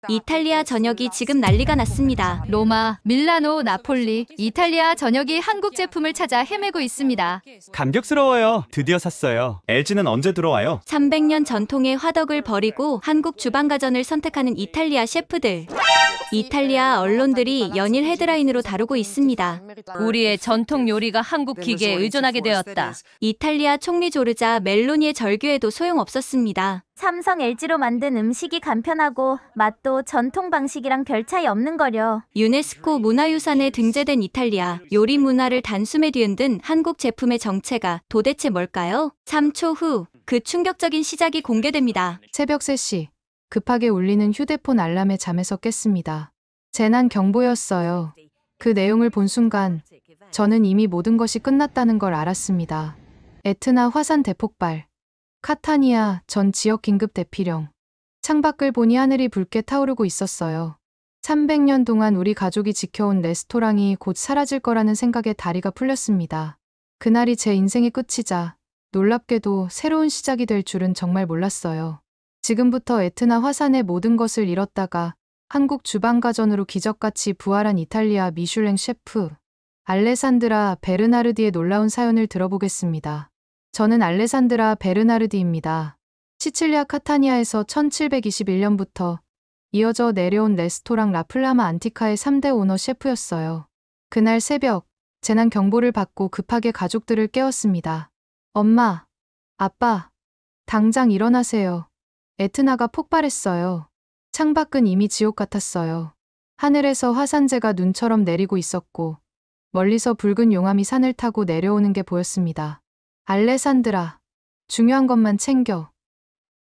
이탈리아 전역이 지금 난리가 났습니다. 로마, 밀라노, 나폴리, 이탈리아 전역이 한국 제품을 찾아 헤매고 있습니다. 감격스러워요. 드디어 샀어요. LG는 언제 들어와요? 300년 전통의 화덕을 버리고 한국 주방가전을 선택하는 이탈리아 셰프들. 이탈리아 언론들이 연일 헤드라인으로 다루고 있습니다. 우리의 전통 요리가 한국 기계에 의존하게 되었다. 이탈리아 총리 조르자 멜로니의 절규에도 소용없었습니다. 삼성 LG로 만든 음식이 간편하고 맛도 전통 방식이랑 별 차이 없는 거려. 유네스코 문화유산에 등재된 이탈리아 요리 문화를 단숨에 뒤흔든 한국 제품의 정체가 도대체 뭘까요? 3초 후 그 충격적인 시작이 공개됩니다. 새벽 3시 급하게 울리는 휴대폰 알람에 잠에서 깼습니다. 재난 경보였어요. 그 내용을 본 순간 저는 이미 모든 것이 끝났다는 걸 알았습니다. 에트나 화산 대폭발, 카타니아 전 지역 긴급 대피령. 창밖을 보니 하늘이 붉게 타오르고 있었어요. 300년 동안 우리 가족이 지켜온 레스토랑이 곧 사라질 거라는 생각에 다리가 풀렸습니다. 그날이 제 인생의 끝이자 놀랍게도 새로운 시작이 될 줄은 정말 몰랐어요. 지금부터 에트나 화산의 모든 것을 잃었다가 한국 주방가전으로 기적같이 부활한 이탈리아 미슐랭 셰프 알레산드라 베르나르디의 놀라운 사연을 들어보겠습니다. 저는 알레산드라 베르나르디입니다. 시칠리아 카타니아에서 1721년부터 이어져 내려온 레스토랑 라플라마 안티카의 3대 오너 셰프였어요. 그날 새벽 재난 경보를 받고 급하게 가족들을 깨웠습니다. 엄마, 아빠, 당장 일어나세요. 에트나가 폭발했어요. 창밖은 이미 지옥 같았어요. 하늘에서 화산재가 눈처럼 내리고 있었고 멀리서 붉은 용암이 산을 타고 내려오는 게 보였습니다. 알레산드라, 중요한 것만 챙겨.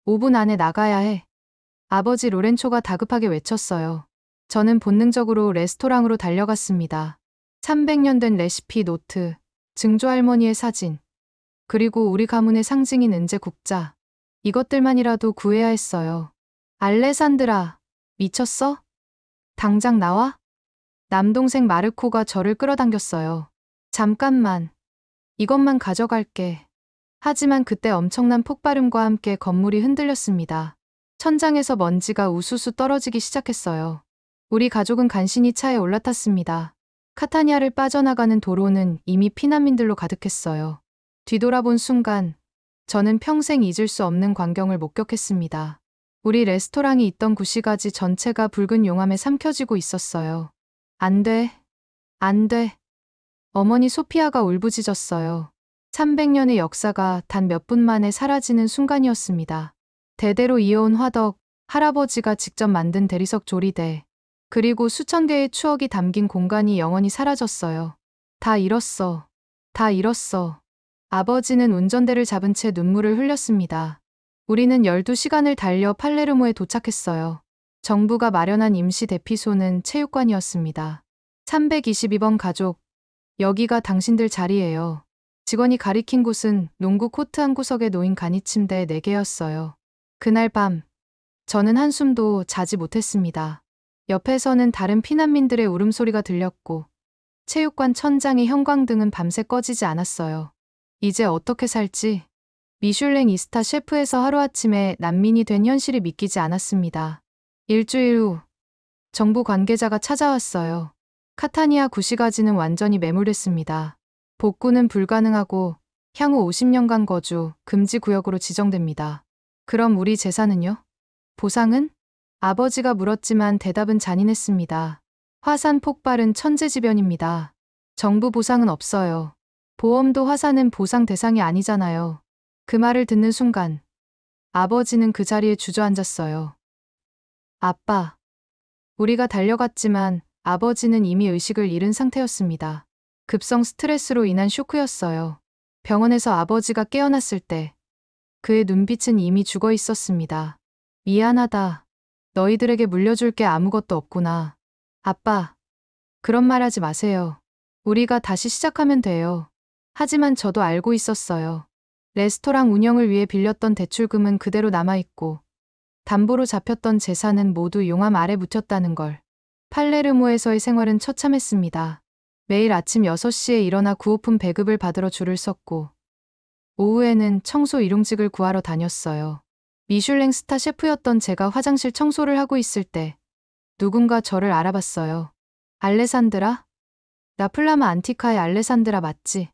5분 안에 나가야 해. 아버지 로렌초가 다급하게 외쳤어요. 저는 본능적으로 레스토랑으로 달려갔습니다. 300년 된 레시피 노트, 증조할머니의 사진, 그리고 우리 가문의 상징인 은재 국자. 이것들만이라도 구해야 했어요. 알레산드라, 미쳤어? 당장 나와? 남동생 마르코가 저를 끌어당겼어요. 잠깐만. 이것만 가져갈게. 하지만 그때 엄청난 폭발음과 함께 건물이 흔들렸습니다. 천장에서 먼지가 우수수 떨어지기 시작했어요. 우리 가족은 간신히 차에 올라탔습니다. 카타니아를 빠져나가는 도로는 이미 피난민들로 가득했어요. 뒤돌아본 순간 저는 평생 잊을 수 없는 광경을 목격했습니다. 우리 레스토랑이 있던 구시가지 전체가 붉은 용암에 삼켜지고 있었어요. 안 돼. 안 돼. 어머니 소피아가 울부짖었어요. 300년의 역사가 단 몇 분 만에 사라지는 순간이었습니다. 대대로 이어온 화덕, 할아버지가 직접 만든 대리석 조리대, 그리고 수천 개의 추억이 담긴 공간이 영원히 사라졌어요. 다 잃었어. 다 잃었어. 아버지는 운전대를 잡은 채 눈물을 흘렸습니다. 우리는 12시간을 달려 팔레르모에 도착했어요. 정부가 마련한 임시 대피소는 체육관이었습니다. 322번 가족, 여기가 당신들 자리예요. 직원이 가리킨 곳은 농구 코트 한 구석에 놓인 간이 침대 4개였어요. 그날 밤, 저는 한숨도 자지 못했습니다. 옆에서는 다른 피난민들의 울음소리가 들렸고, 체육관 천장의 형광등은 밤새 꺼지지 않았어요. 이제 어떻게 살지? 미슐랭 이스타 셰프에서 하루아침에 난민이 된 현실이 믿기지 않았습니다. 일주일 후, 정부 관계자가 찾아왔어요. 카타니아 구시가지는 완전히 매몰됐습니다. 복구는 불가능하고 향후 50년간 거주, 금지 구역으로 지정됩니다. 그럼 우리 재산은요? 보상은? 아버지가 물었지만 대답은 잔인했습니다. 화산 폭발은 천재지변입니다. 정부 보상은 없어요. 보험도 화산은 보상 대상이 아니잖아요. 그 말을 듣는 순간 아버지는 그 자리에 주저앉았어요. 아빠. 우리가 달려갔지만 아버지는 이미 의식을 잃은 상태였습니다. 급성 스트레스로 인한 쇼크였어요. 병원에서 아버지가 깨어났을 때 그의 눈빛은 이미 죽어 있었습니다. 미안하다. 너희들에게 물려줄 게 아무것도 없구나. 아빠. 그런 말 하지 마세요. 우리가 다시 시작하면 돼요. 하지만 저도 알고 있었어요. 레스토랑 운영을 위해 빌렸던 대출금은 그대로 남아있고 담보로 잡혔던 재산은 모두 용암 아래 묻혔다는 걸. 팔레르모에서의 생활은 처참했습니다. 매일 아침 6시에 일어나 구호품 배급을 받으러 줄을 섰고 오후에는 청소 일용직을 구하러 다녔어요. 미슐랭 스타 셰프였던 제가 화장실 청소를 하고 있을 때 누군가 저를 알아봤어요. 알레산드라? 라플라마 안티카의 알레산드라 맞지?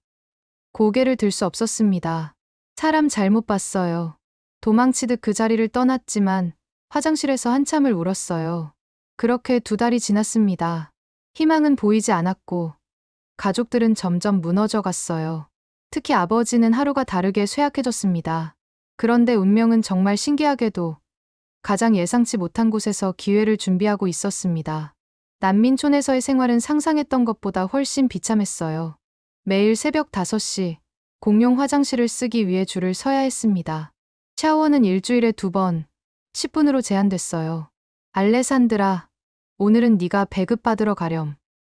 고개를 들 수 없었습니다. 사람 잘못 봤어요. 도망치듯 그 자리를 떠났지만 화장실에서 한참을 울었어요. 그렇게 2달이 지났습니다. 희망은 보이지 않았고 가족들은 점점 무너져 갔어요. 특히 아버지는 하루가 다르게 쇠약해졌습니다. 그런데 운명은 정말 신기하게도 가장 예상치 못한 곳에서 기회를 준비하고 있었습니다. 난민촌에서의 생활은 상상했던 것보다 훨씬 비참했어요. 매일 새벽 5시 공용 화장실을 쓰기 위해 줄을 서야 했습니다. 샤워는 일주일에 2번, 10분으로 제한됐어요. 알레산드라, 오늘은 네가 배급받으러 가렴.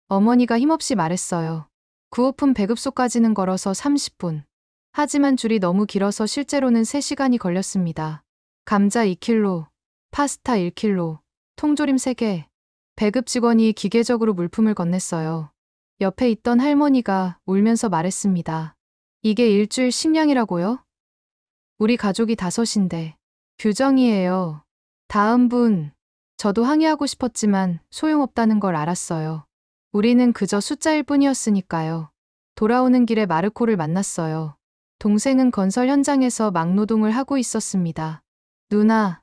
어머니가 힘없이 말했어요. 구호품 배급소까지는 걸어서 30분. 하지만 줄이 너무 길어서 실제로는 3시간이 걸렸습니다. 감자 2kg, 파스타 1kg, 통조림 3개. 배급 직원이 기계적으로 물품을 건넸어요. 옆에 있던 할머니가 울면서 말했습니다. 이게 일주일 식량이라고요? 우리 가족이 5인데. 규정이에요. 다음 분. 저도 항의하고 싶었지만 소용없다는 걸 알았어요. 우리는 그저 숫자일 뿐이었으니까요. 돌아오는 길에 마르코를 만났어요. 동생은 건설 현장에서 막노동을 하고 있었습니다. 누나,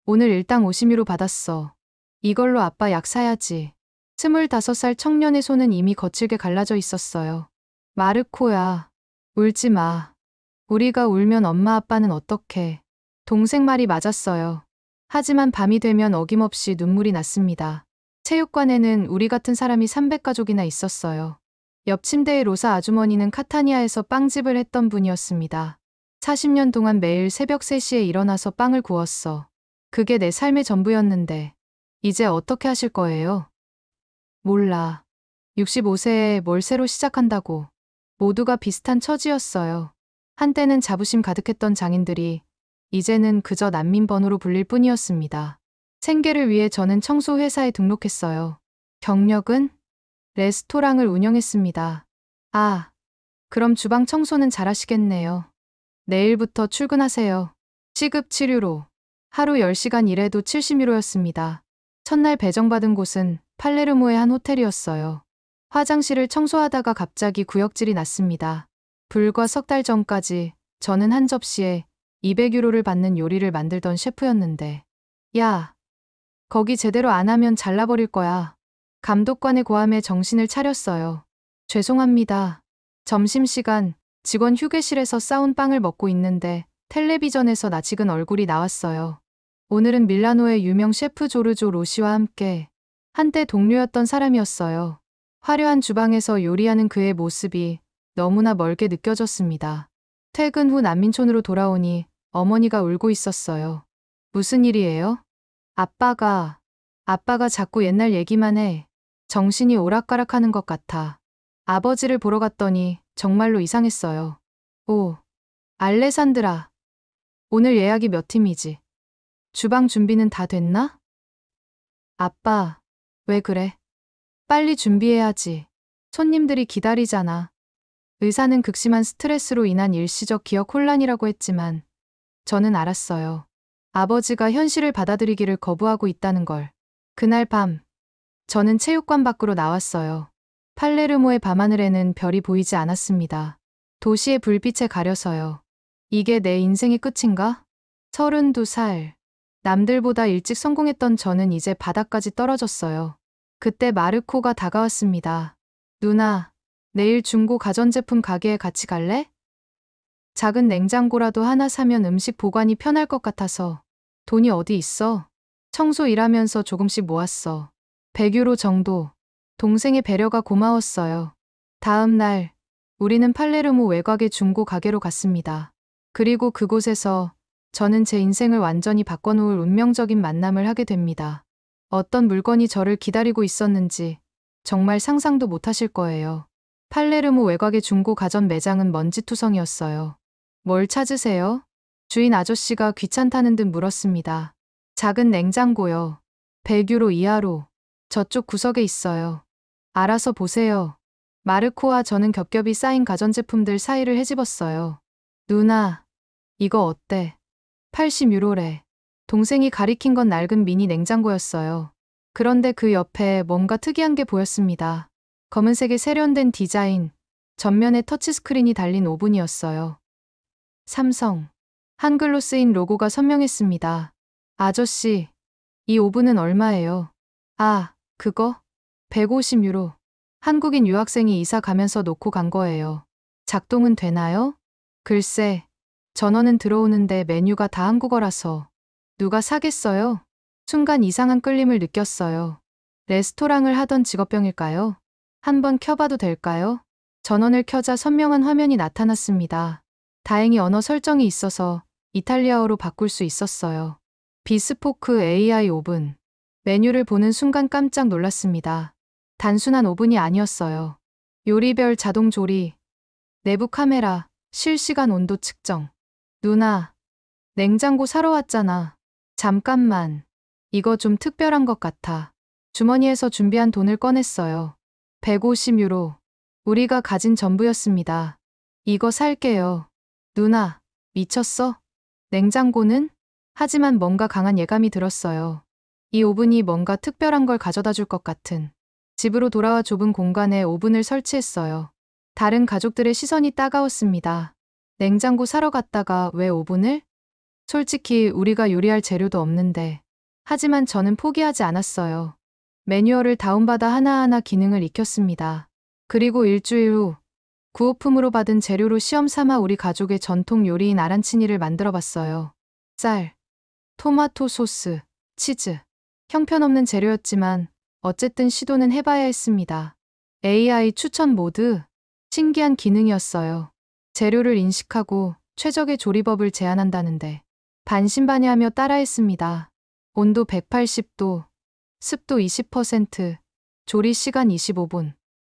오늘 일당 50유로 받았어. 이걸로 아빠 약 사야지. 25살 청년의 손은 이미 거칠게 갈라져 있었어요. 마르코야, 울지 마. 우리가 울면 엄마 아빠는 어떡해. 동생 말이 맞았어요. 하지만 밤이 되면 어김없이 눈물이 났습니다. 체육관에는 우리 같은 사람이 300가족이나 있었어요. 옆 침대의 로사 아주머니는 카타니아에서 빵집을 했던 분이었습니다. 40년 동안 매일 새벽 3시에 일어나서 빵을 구웠어. 그게 내 삶의 전부였는데 이제 어떻게 하실 거예요? 몰라. 65세에 뭘 새로 시작한다고. 모두가 비슷한 처지였어요. 한때는 자부심 가득했던 장인들이 이제는 그저 난민 번호로 불릴 뿐이었습니다. 생계를 위해 저는 청소회사에 등록했어요. 경력은? 레스토랑을 운영했습니다. 아, 그럼 주방 청소는 잘하시겠네요. 내일부터 출근하세요. 시급 7유로. 하루 10시간 일해도 70유로였습니다. 첫날 배정받은 곳은 팔레르모의 한 호텔이었어요. 화장실을 청소하다가 갑자기 구역질이 났습니다. 불과 3달 전까지 저는 한 접시에 200유로를 받는 요리를 만들던 셰프였는데, 야, 거기 제대로 안 하면 잘라버릴 거야. 감독관의 고함에 정신을 차렸어요. 죄송합니다. 점심시간 직원 휴게실에서 싸운 빵을 먹고 있는데 텔레비전에서 낯익은 얼굴이 나왔어요. 오늘은 밀라노의 유명 셰프 조르조 로시와 함께 한때 동료였던 사람이었어요. 화려한 주방에서 요리하는 그의 모습이 너무나 멀게 느껴졌습니다. 퇴근 후 난민촌으로 돌아오니 어머니가 울고 있었어요. 무슨 일이에요? 아빠가 자꾸 옛날 얘기만 해. 정신이 오락가락하는 것 같아. 아버지를 보러 갔더니 정말로 이상했어요. 오, 알레산드라. 오늘 예약이 몇 팀이지? 주방 준비는 다 됐나? 아빠, 왜 그래? 빨리 준비해야지. 손님들이 기다리잖아. 의사는 극심한 스트레스로 인한 일시적 기억 혼란이라고 했지만 저는 알았어요. 아버지가 현실을 받아들이기를 거부하고 있다는 걸. 그날 밤, 저는 체육관 밖으로 나왔어요. 팔레르모의 밤하늘에는 별이 보이지 않았습니다. 도시의 불빛에 가려서요. 이게 내 인생의 끝인가? 32살. 남들보다 일찍 성공했던 저는 이제 바닥까지 떨어졌어요. 그때 마르코가 다가왔습니다. 누나, 내일 중고 가전제품 가게에 같이 갈래? 작은 냉장고라도 하나 사면 음식 보관이 편할 것 같아서. 돈이 어디 있어? 청소 일하면서 조금씩 모았어. 100유로 정도. 동생의 배려가 고마웠어요. 다음 날, 우리는 팔레르모 외곽의 중고 가게로 갔습니다. 그리고 그곳에서 저는 제 인생을 완전히 바꿔놓을 운명적인 만남을 하게 됩니다. 어떤 물건이 저를 기다리고 있었는지 정말 상상도 못하실 거예요. 팔레르모 외곽의 중고 가전 매장은 먼지투성이었어요. 뭘 찾으세요? 주인 아저씨가 귀찮다는 듯 물었습니다. 작은 냉장고요. 100유로 이하로. 저쪽 구석에 있어요. 알아서 보세요. 마르코와 저는 겹겹이 쌓인 가전제품들 사이를 헤집었어요. 누나, 이거 어때? 80유로래. 동생이 가리킨 건 낡은 미니 냉장고였어요. 그런데 그 옆에 뭔가 특이한 게 보였습니다. 검은색의 세련된 디자인, 전면에 터치스크린이 달린 오븐이었어요. 삼성. 한글로 쓰인 로고가 선명했습니다. 아저씨, 이 오븐은 얼마예요? 아, 그거? 150유로. 한국인 유학생이 이사 가면서 놓고 간 거예요. 작동은 되나요? 글쎄, 전원은 들어오는데 메뉴가 다 한국어라서. 누가 사겠어요? 순간 이상한 끌림을 느꼈어요. 레스토랑을 하던 직업병일까요? 한번 켜봐도 될까요? 전원을 켜자 선명한 화면이 나타났습니다. 다행히 언어 설정이 있어서 이탈리아어로 바꿀 수 있었어요. 비스포크 AI 오븐. 메뉴를 보는 순간 깜짝 놀랐습니다. 단순한 오븐이 아니었어요. 요리별 자동 조리, 내부 카메라, 실시간 온도 측정. 누나, 냉장고 사러 왔잖아. 잠깐만. 이거 좀 특별한 것 같아. 주머니에서 준비한 돈을 꺼냈어요. 150유로. 우리가 가진 전부였습니다. 이거 살게요. 누나, 미쳤어? 냉장고는? 하지만 뭔가 강한 예감이 들었어요. 이 오븐이 뭔가 특별한 걸 가져다 줄 것 같은. 집으로 돌아와 좁은 공간에 오븐을 설치했어요. 다른 가족들의 시선이 따가웠습니다. 냉장고 사러 갔다가 왜 오븐을? 솔직히 우리가 요리할 재료도 없는데. 하지만 저는 포기하지 않았어요. 매뉴얼을 다운받아 하나하나 기능을 익혔습니다. 그리고 일주일 후 구호품으로 받은 재료로 시험 삼아 우리 가족의 전통 요리인 아란치니를 만들어 봤어요. 쌀, 토마토 소스, 치즈. 형편없는 재료였지만 어쨌든 시도는 해봐야 했습니다. AI 추천 모드. 신기한 기능이었어요. 재료를 인식하고 최적의 조리법을 제안한다는데 반신반의하며 따라했습니다. 온도 180도, 습도 20%, 조리 시간 25분.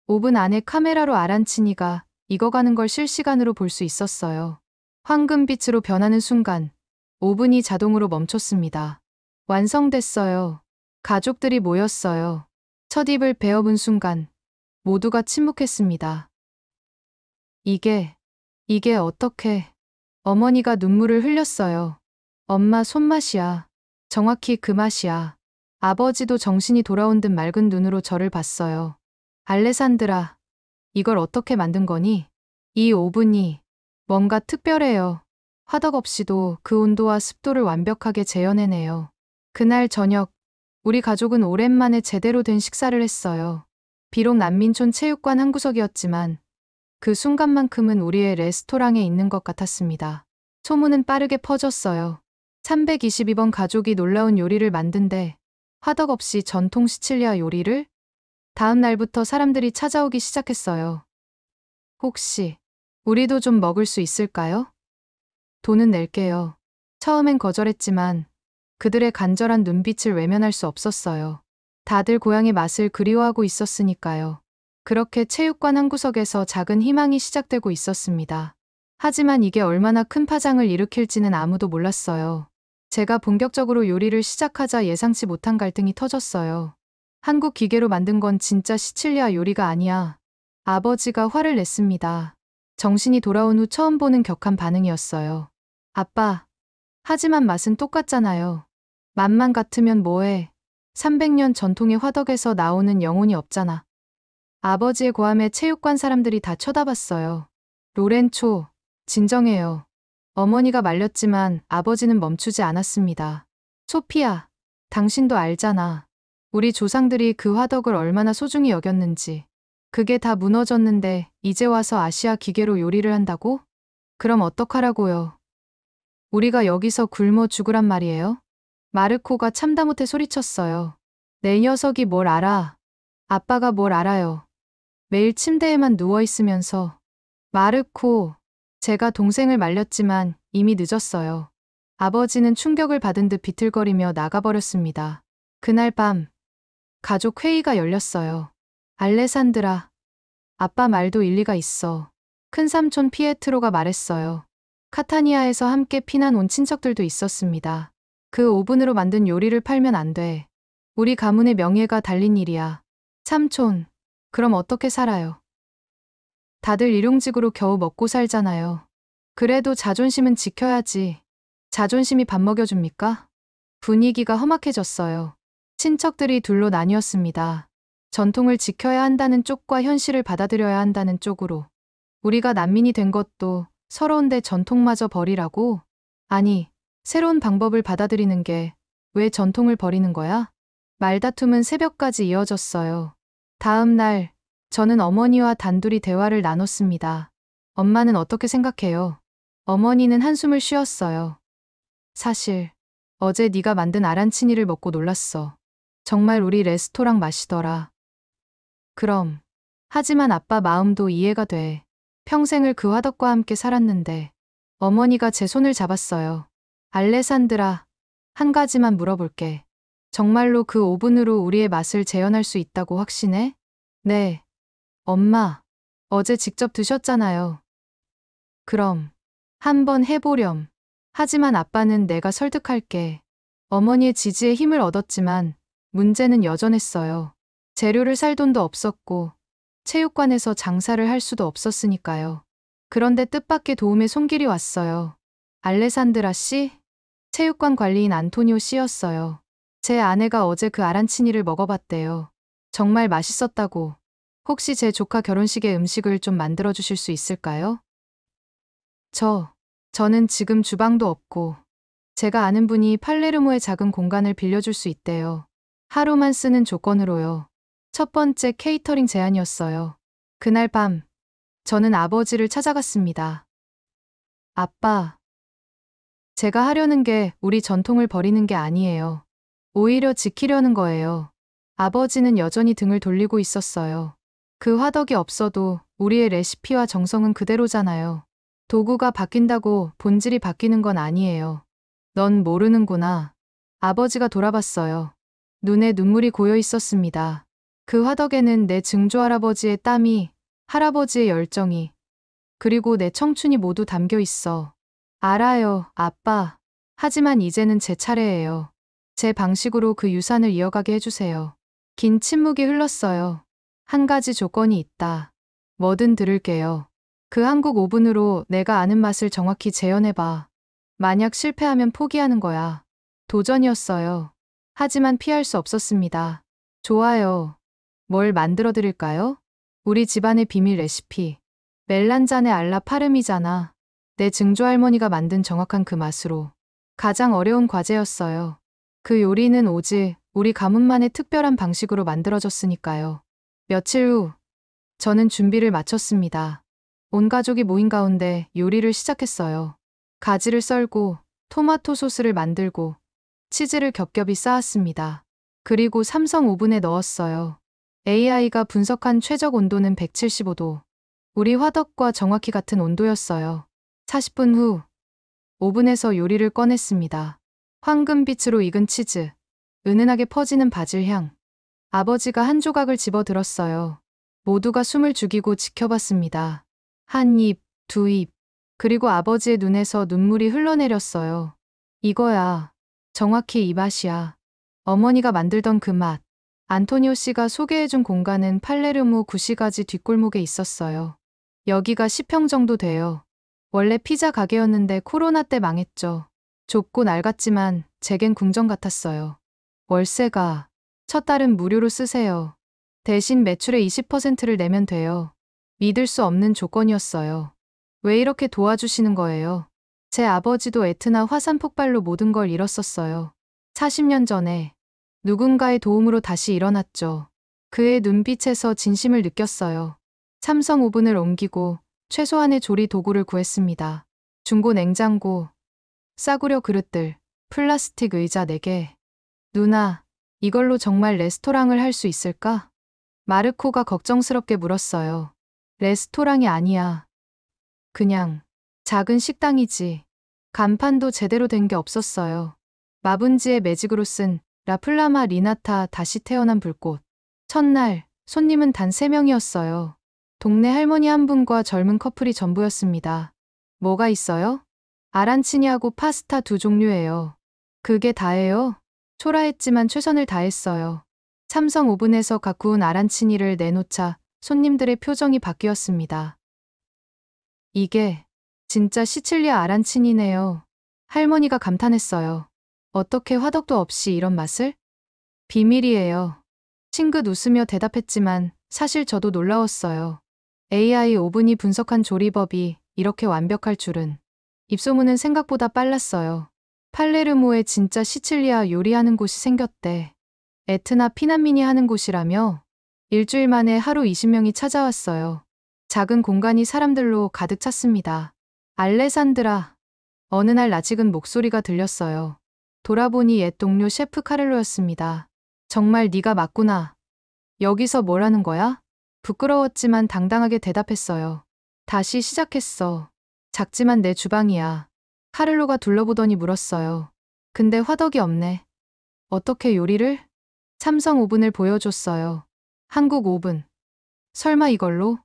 오븐 안에 카메라로 아란치니가 익어가는 걸 실시간으로 볼 수 있었어요. 황금빛으로 변하는 순간 오븐이 자동으로 멈췄습니다. 완성됐어요. 가족들이 모였어요. 첫 입을 베어본 순간 모두가 침묵했습니다. 이게 어떻게... 어머니가 눈물을 흘렸어요. 엄마 손맛이야. 정확히 그 맛이야. 아버지도 정신이 돌아온 듯 맑은 눈으로 저를 봤어요. 알레산드라, 이걸 어떻게 만든 거니? 이 오븐이 뭔가 특별해요. 화덕 없이도 그 온도와 습도를 완벽하게 재현해내요. 그날 저녁, 우리 가족은 오랜만에 제대로 된 식사를 했어요. 비록 난민촌 체육관 한 구석이었지만 그 순간만큼은 우리의 레스토랑에 있는 것 같았습니다. 소문은 빠르게 퍼졌어요. 322번 가족이 놀라운 요리를 만든데 화덕 없이 전통 시칠리아 요리를? 다음 날부터 사람들이 찾아오기 시작했어요. 혹시 우리도 좀 먹을 수 있을까요? 돈은 낼게요. 처음엔 거절했지만 그들의 간절한 눈빛을 외면할 수 없었어요. 다들 고향의 맛을 그리워하고 있었으니까요. 그렇게 체육관 한 구석에서 작은 희망이 시작되고 있었습니다. 하지만 이게 얼마나 큰 파장을 일으킬지는 아무도 몰랐어요. 제가 본격적으로 요리를 시작하자 예상치 못한 갈등이 터졌어요. 한국 기계로 만든 건 진짜 시칠리아 요리가 아니야. 아버지가 화를 냈습니다. 정신이 돌아온 후 처음 보는 격한 반응이었어요. 아빠, 하지만 맛은 똑같잖아요. 맛만 같으면 뭐해. 300년 전통의 화덕에서 나오는 영혼이 없잖아. 아버지의 고함에 체육관 사람들이 다 쳐다봤어요. 로렌초, 진정해요. 어머니가 말렸지만 아버지는 멈추지 않았습니다. 소피아, 당신도 알잖아. 우리 조상들이 그 화덕을 얼마나 소중히 여겼는지. 그게 다 무너졌는데 이제 와서 아시아 기계로 요리를 한다고? 그럼 어떡하라고요? 우리가 여기서 굶어 죽으란 말이에요? 마르코가 참다 못해 소리쳤어요. 내 녀석이 뭘 알아? 아빠가 뭘 알아요? 매일 침대에만 누워있으면서. 마르코, 제가 동생을 말렸지만 이미 늦었어요. 아버지는 충격을 받은 듯 비틀거리며 나가버렸습니다. 그날 밤, 가족 회의가 열렸어요. 알레산드라, 아빠 말도 일리가 있어. 큰삼촌 피에트로가 말했어요. 카타니아에서 함께 피난 온 친척들도 있었습니다. 그 오븐으로 만든 요리를 팔면 안 돼. 우리 가문의 명예가 달린 일이야. 삼촌, 그럼 어떻게 살아요? 다들 일용직으로 겨우 먹고 살잖아요. 그래도 자존심은 지켜야지. 자존심이 밥 먹여줍니까? 분위기가 험악해졌어요. 친척들이 둘로 나뉘었습니다. 전통을 지켜야 한다는 쪽과 현실을 받아들여야 한다는 쪽으로. 우리가 난민이 된 것도 서러운데 전통마저 버리라고? 아니, 새로운 방법을 받아들이는 게 왜 전통을 버리는 거야? 말다툼은 새벽까지 이어졌어요. 다음 날, 저는 어머니와 단둘이 대화를 나눴습니다. 엄마는 어떻게 생각해요? 어머니는 한숨을 쉬었어요. 사실, 어제 네가 만든 아란치니를 먹고 놀랐어. 정말 우리 레스토랑 맛이더라. 그럼. 하지만 아빠 마음도 이해가 돼. 평생을 그 화덕과 함께 살았는데. 어머니가 제 손을 잡았어요. 알레산드라, 한 가지만 물어볼게. 정말로 그 오븐으로 우리의 맛을 재현할 수 있다고 확신해? 네. 엄마, 어제 직접 드셨잖아요. 그럼, 한번 해보렴. 하지만 아빠는 내가 설득할게. 어머니의 지지에 힘을 얻었지만 문제는 여전했어요. 재료를 살 돈도 없었고 체육관에서 장사를 할 수도 없었으니까요. 그런데 뜻밖의 도움의 손길이 왔어요. 알레산드라 씨? 체육관 관리인 안토니오 씨였어요. 제 아내가 어제 그 아란치니를 먹어봤대요. 정말 맛있었다고. 혹시 제 조카 결혼식에 음식을 좀 만들어 주실 수 있을까요? 저는 지금 주방도 없고 제가 아는 분이 팔레르모의 작은 공간을 빌려줄 수 있대요. 하루만 쓰는 조건으로요. 첫 번째 케이터링 제안이었어요. 그날 밤, 저는 아버지를 찾아갔습니다. 아빠, 제가 하려는 게 우리 전통을 버리는 게 아니에요. 오히려 지키려는 거예요. 아버지는 여전히 등을 돌리고 있었어요. 그 화덕이 없어도 우리의 레시피와 정성은 그대로잖아요. 도구가 바뀐다고 본질이 바뀌는 건 아니에요. 넌 모르는구나. 아버지가 돌아봤어요. 눈에 눈물이 고여 있었습니다. 그 화덕에는 내 증조할아버지의 땀이, 할아버지의 열정이, 그리고 내 청춘이 모두 담겨 있어. 알아요, 아빠. 하지만 이제는 제 차례예요. 제 방식으로 그 유산을 이어가게 해주세요. 긴 침묵이 흘렀어요. 한 가지 조건이 있다. 뭐든 들을게요. 그 한국 오븐으로 내가 아는 맛을 정확히 재현해봐. 만약 실패하면 포기하는 거야. 도전이었어요. 하지만 피할 수 없었습니다. 좋아요. 뭘 만들어 드릴까요? 우리 집안의 비밀 레시피. 멜란자네 알라 파르미자나. 내 증조할머니가 만든 정확한 그 맛으로. 가장 어려운 과제였어요. 그 요리는 오직 우리 가문만의 특별한 방식으로 만들어졌으니까요. 며칠 후, 저는 준비를 마쳤습니다. 온 가족이 모인 가운데 요리를 시작했어요. 가지를 썰고, 토마토 소스를 만들고, 치즈를 겹겹이 쌓았습니다. 그리고 삼성 오븐에 넣었어요. AI가 분석한 최적 온도는 175도. 우리 화덕과 정확히 같은 온도였어요. 40분 후, 오븐에서 요리를 꺼냈습니다. 황금빛으로 익은 치즈, 은은하게 퍼지는 바질 향. 아버지가 한 조각을 집어 들었어요. 모두가 숨을 죽이고 지켜봤습니다. 한 입, 두 입, 그리고 아버지의 눈에서 눈물이 흘러내렸어요. 이거야. 정확히 이 맛이야. 어머니가 만들던 그 맛. 안토니오 씨가 소개해준 공간은 팔레르모 구시가지 뒷골목에 있었어요. 여기가 10평 정도 돼요. 원래 피자 가게였는데 코로나 때 망했죠. 좁고 낡았지만 제겐 궁전 같았어요. 월세가 첫 달은 무료로 쓰세요. 대신 매출의 20%를 내면 돼요. 믿을 수 없는 조건이었어요. 왜 이렇게 도와주시는 거예요? 제 아버지도 에트나 화산 폭발로 모든 걸 잃었었어요. 40년 전에 누군가의 도움으로 다시 일어났죠. 그의 눈빛에서 진심을 느꼈어요. 삼성 오븐을 옮기고 최소한의 조리 도구를 구했습니다. 중고 냉장고, 싸구려 그릇들, 플라스틱 의자 4개. 누나, 이걸로 정말 레스토랑을 할 수 있을까? 마르코가 걱정스럽게 물었어요. 레스토랑이 아니야. 그냥 작은 식당이지. 간판도 제대로 된 게 없었어요. 마분지의 매직으로 쓴 라플라마 리나타 다시 태어난 불꽃. 첫날 손님은 단 3명이었어요. 동네 할머니 한 분과 젊은 커플이 전부였습니다. 뭐가 있어요? 아란치니하고 파스타 2종류예요. 그게 다예요? 초라했지만 최선을 다했어요. 삼성 오븐에서 각 구운 아란치니를 내놓자 손님들의 표정이 바뀌었습니다. 이게 진짜 시칠리아 아란치니네요. 할머니가 감탄했어요. 어떻게 화덕도 없이 이런 맛을? 비밀이에요. 싱긋 웃으며 대답했지만 사실 저도 놀라웠어요. AI 오븐이 분석한 조리법이 이렇게 완벽할 줄은. 입소문은 생각보다 빨랐어요. 팔레르모에 진짜 시칠리아 요리하는 곳이 생겼대. 에트나 피난민이 하는 곳이라며? 일주일 만에 하루 20명이 찾아왔어요. 작은 공간이 사람들로 가득 찼습니다. 알레산드라. 어느 날 낯익은 목소리가 들렸어요. 돌아보니 옛 동료 셰프 카를로였습니다. 정말 네가 맞구나. 여기서 뭘 하는 거야? 부끄러웠지만 당당하게 대답했어요. 다시 시작했어. 작지만 내 주방이야. 카를로가 둘러보더니 물었어요. 근데 화덕이 없네. 어떻게 요리를? 삼성 오븐을 보여줬어요. 한국 오븐. 설마 이걸로?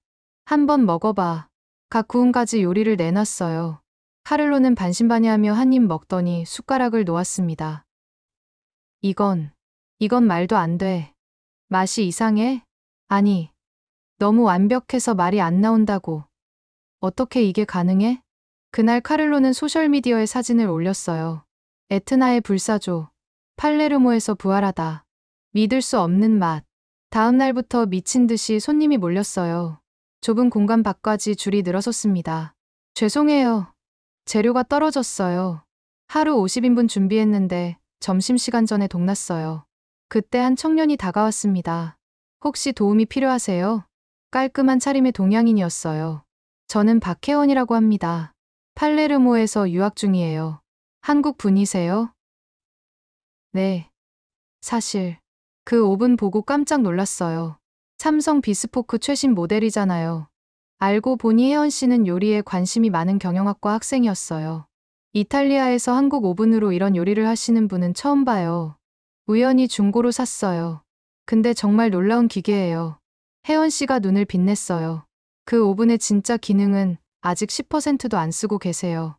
한번 먹어봐. 각 구운 가지 요리를 내놨어요. 카를로는 반신반의하며 한 입 먹더니 숟가락을 놓았습니다. 이건 말도 안 돼. 맛이 이상해? 아니, 너무 완벽해서 말이 안 나온다고. 어떻게 이게 가능해? 그날 카를로는 소셜미디어에 사진을 올렸어요. 에트나의 불사조. 팔레르모에서 부활하다. 믿을 수 없는 맛. 다음 날부터 미친 듯이 손님이 몰렸어요. 좁은 공간 밖까지 줄이 늘어섰습니다. 죄송해요. 재료가 떨어졌어요. 하루 50인분 준비했는데 점심시간 전에 동났어요. 그때 한 청년이 다가왔습니다. 혹시 도움이 필요하세요? 깔끔한 차림의 동양인이었어요. 저는 박혜원이라고 합니다. 팔레르모에서 유학 중이에요. 한국 분이세요? 네. 사실 그 오븐 보고 깜짝 놀랐어요. 삼성 비스포크 최신 모델이잖아요. 알고 보니 혜원 씨는 요리에 관심이 많은 경영학과 학생이었어요. 이탈리아에서 한국 오븐으로 이런 요리를 하시는 분은 처음 봐요. 우연히 중고로 샀어요. 근데 정말 놀라운 기계예요. 혜원 씨가 눈을 빛냈어요. 그 오븐의 진짜 기능은 아직 10%도 안 쓰고 계세요.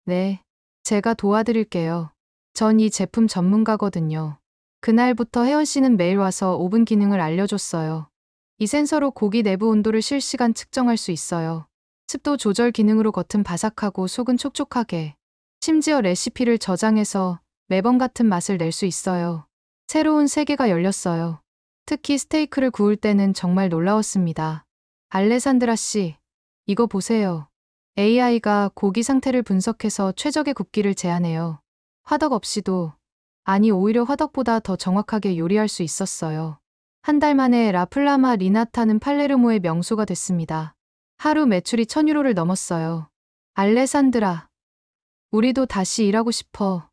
네, 제가 도와드릴게요. 전 이 제품 전문가거든요. 그날부터 혜원 씨는 매일 와서 오븐 기능을 알려줬어요. 이 센서로 고기 내부 온도를 실시간 측정할 수 있어요. 습도 조절 기능으로 겉은 바삭하고 속은 촉촉하게. 심지어 레시피를 저장해서 매번 같은 맛을 낼 수 있어요. 새로운 세계가 열렸어요. 특히 스테이크를 구울 때는 정말 놀라웠습니다. 알레산드라 씨, 이거 보세요. AI가 고기 상태를 분석해서 최적의 굽기를 제안해요. 화덕 없이도, 아니 오히려 화덕보다 더 정확하게 요리할 수 있었어요. 한 달 만에 라플라마 리나타는 팔레르모의 명소가 됐습니다. 하루 매출이 1000유로를 넘었어요. 알레산드라, 우리도 다시 일하고 싶어.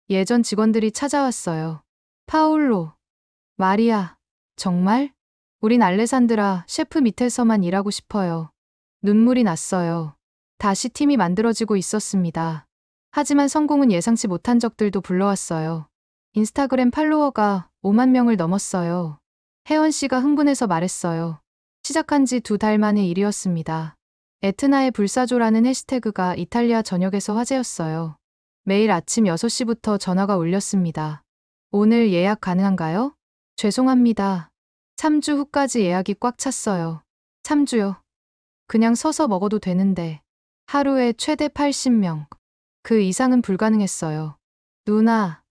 예전 직원들이 찾아왔어요. 파울로, 마리아, 정말? 우린 알레산드라 셰프 밑에서만 일하고 싶어요. 눈물이 났어요. 다시 팀이 만들어지고 있었습니다. 하지만 성공은 예상치 못한 적들도 불러왔어요. 인스타그램 팔로워가 5만 명을 넘었어요. 혜원 씨가 흥분해서 말했어요. 시작한 지 2달 만의 일이었습니다. 에트나의 불사조라는 해시태그가 이탈리아 전역에서 화제였어요. 매일 아침 6시부터 전화가 울렸습니다. 오늘 예약 가능한가요? 죄송합니다. 3주 후까지 예약이 꽉 찼어요. 3주요? 그냥 서서 먹어도 되는데. 하루에 최대 80명. 그 이상은 불가능했어요. 누나,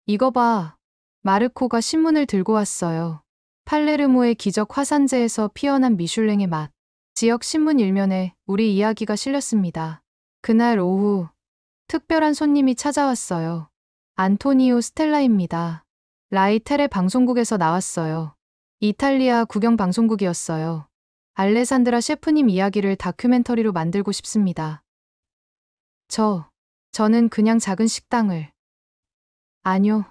이거 봐. 마르코가 신문을 들고 왔어요. 팔레르모의 기적 화산재에서 피어난 미슐랭의 맛. 지역 신문 일면에 우리 이야기가 실렸습니다. 그날 오후 특별한 손님이 찾아왔어요. 안토니오 스텔라입니다. 라이 텔레 방송국에서 나왔어요. 이탈리아 국영 방송국이었어요. 알레산드라 셰프님 이야기를 다큐멘터리로 만들고 싶습니다. 저는 그냥 작은 식당을. 아니요.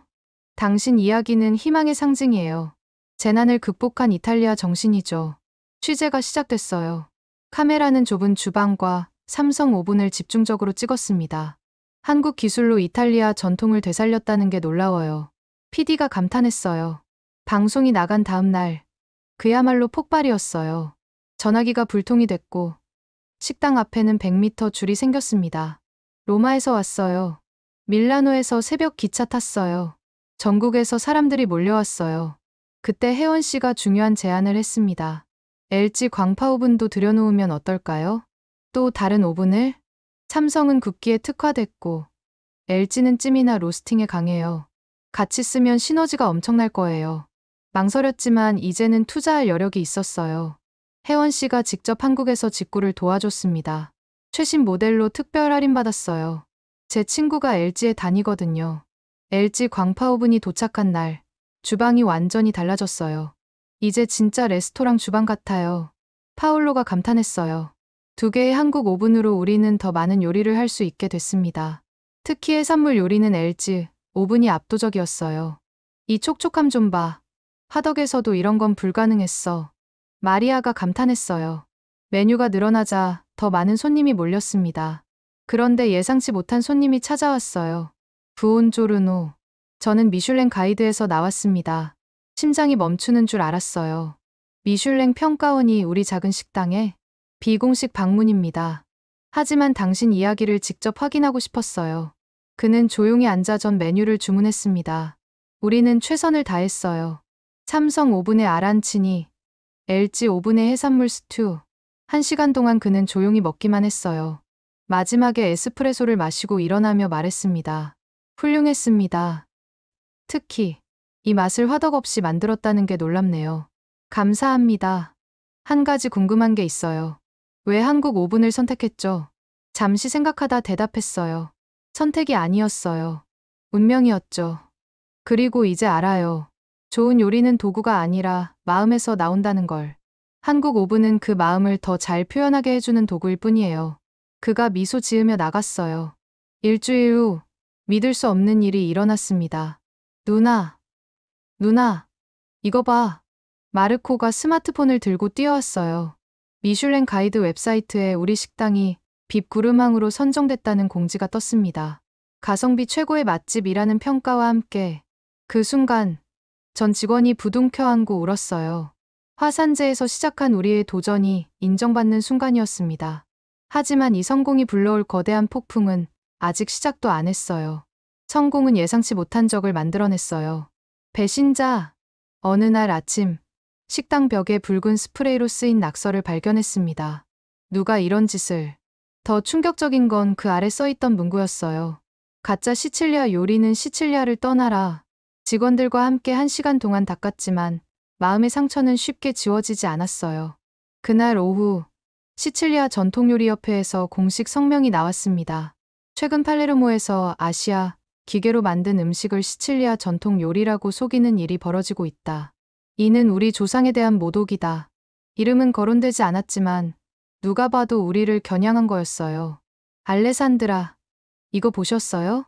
당신 이야기는 희망의 상징이에요. 재난을 극복한 이탈리아 정신이죠. 취재가 시작됐어요. 카메라는 좁은 주방과 삼성 오븐을 집중적으로 찍었습니다. 한국 기술로 이탈리아 전통을 되살렸다는 게 놀라워요. PD가 감탄했어요. 방송이 나간 다음 날, 그야말로 폭발이었어요. 전화기가 불통이 됐고, 식당 앞에는 100m 줄이 생겼습니다. 로마에서 왔어요. 밀라노에서 새벽 기차 탔어요. 전국에서 사람들이 몰려왔어요. 그때 혜원 씨가 중요한 제안을 했습니다. LG 광파 오븐도 들여놓으면 어떨까요? 또 다른 오븐을? 삼성은 굽기에 특화됐고 LG는 찜이나 로스팅에 강해요. 같이 쓰면 시너지가 엄청날 거예요. 망설였지만 이제는 투자할 여력이 있었어요. 혜원 씨가 직접 한국에서 직구를 도와줬습니다. 최신 모델로 특별 할인받았어요. 제 친구가 LG에 다니거든요. LG 광파 오븐이 도착한 날, 주방이 완전히 달라졌어요. 이제 진짜 레스토랑 주방 같아요. 파울로가 감탄했어요. 2개의 한국 오븐으로 우리는 더 많은 요리를 할 수 있게 됐습니다. 특히 해산물 요리는 LG 오븐이 압도적이었어요. 이 촉촉함 좀 봐. 화덕에서도 이런 건 불가능했어. 마리아가 감탄했어요. 메뉴가 늘어나자 더 많은 손님이 몰렸습니다. 그런데 예상치 못한 손님이 찾아왔어요. 부온조르노. 저는 미슐랭 가이드에서 나왔습니다. 심장이 멈추는 줄 알았어요. 미슐랭 평가원이 우리 작은 식당에 비공식 방문입니다. 하지만 당신 이야기를 직접 확인하고 싶었어요. 그는 조용히 앉아 전 메뉴를 주문했습니다. 우리는 최선을 다했어요. 삼성 오븐의 아란치니, LG 오븐의 해산물 스튜. 1시간 동안 그는 조용히 먹기만 했어요. 마지막에 에스프레소를 마시고 일어나며 말했습니다. 훌륭했습니다. 특히 이 맛을 화덕 없이 만들었다는 게 놀랍네요. 감사합니다. 한 가지 궁금한 게 있어요. 왜 한국 오븐을 선택했죠? 잠시 생각하다 대답했어요. 선택이 아니었어요. 운명이었죠. 그리고 이제 알아요. 좋은 요리는 도구가 아니라 마음에서 나온다는 걸. 한국 오븐은 그 마음을 더 잘 표현하게 해주는 도구일 뿐이에요. 그가 미소 지으며 나갔어요. 일주일 후 믿을 수 없는 일이 일어났습니다. 누나, 이거 봐. 마르코가 스마트폰을 들고 뛰어왔어요. 미슐랭 가이드 웹사이트에 우리 식당이 빕 구르망으로 선정됐다는 공지가 떴습니다. 가성비 최고의 맛집이라는 평가와 함께 그 순간 전 직원이 부둥켜 안고 울었어요. 화산재에서 시작한 우리의 도전이 인정받는 순간이었습니다. 하지만 이 성공이 불러올 거대한 폭풍은 아직 시작도 안 했어요. 성공은 예상치 못한 적을 만들어냈어요. 배신자. 어느 날 아침, 식당 벽에 붉은 스프레이로 쓰인 낙서를 발견했습니다. 누가 이런 짓을. 더 충격적인 건 그 아래 써있던 문구였어요. 가짜 시칠리아 요리는 시칠리아를 떠나라. 직원들과 함께 1시간 동안 닦았지만 마음의 상처는 쉽게 지워지지 않았어요. 그날 오후, 시칠리아 전통요리협회에서 공식 성명이 나왔습니다. 최근 팔레르모에서 아시아, 기계로 만든 음식을 시칠리아 전통 요리라고 속이는 일이 벌어지고 있다. 이는 우리 조상에 대한 모독이다. 이름은 거론되지 않았지만 누가 봐도 우리를 겨냥한 거였어요. 알레산드라, 이거 보셨어요?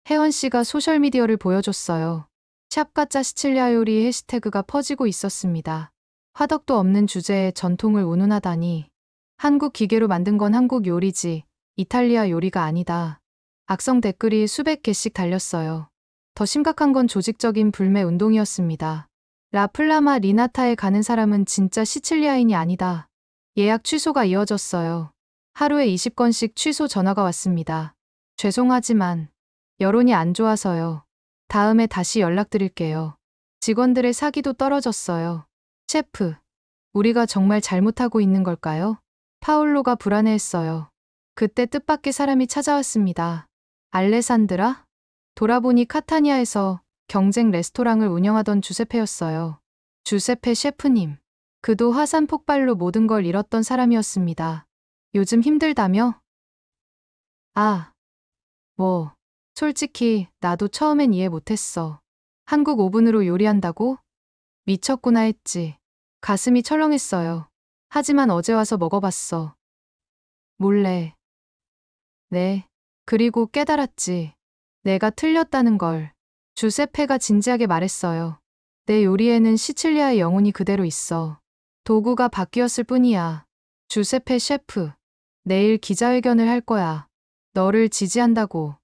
혜원 씨가 소셜미디어를 보여줬어요. 샵 가짜 시칠리아 요리 해시태그가 퍼지고 있었습니다. 화덕도 없는 주제에 전통을 운운하다니. 한국 기계로 만든 건 한국 요리지, 이탈리아 요리가 아니다. 악성 댓글이 수백 개씩 달렸어요. 더 심각한 건 조직적인 불매 운동이었습니다. 라플라마 리나타에 가는 사람은 진짜 시칠리아인이 아니다. 예약 취소가 이어졌어요. 하루에 20건씩 취소 전화가 왔습니다. 죄송하지만 여론이 안 좋아서요. 다음에 다시 연락드릴게요. 직원들의 사기도 떨어졌어요. 셰프, 우리가 정말 잘못하고 있는 걸까요? 파울로가 불안해했어요. 그때 뜻밖의 사람이 찾아왔습니다. 알레산드라? 돌아보니 카타니아에서 경쟁 레스토랑을 운영하던 주세페였어요. 주세페 셰프님. 그도 화산 폭발로 모든 걸 잃었던 사람이었습니다. 요즘 힘들다며? 솔직히 나도 처음엔 이해 못했어. 한국 오븐으로 요리한다고? 미쳤구나 했지. 가슴이 철렁했어요. 하지만 어제 와서 먹어봤어. 몰래. 네. 그리고 깨달았지. 내가 틀렸다는 걸. 주세페가 진지하게 말했어요. 내 요리에는 시칠리아의 영혼이 그대로 있어. 도구가 바뀌었을 뿐이야. 주세페 셰프. 내일 기자회견을 할 거야. 너를 지지한다고.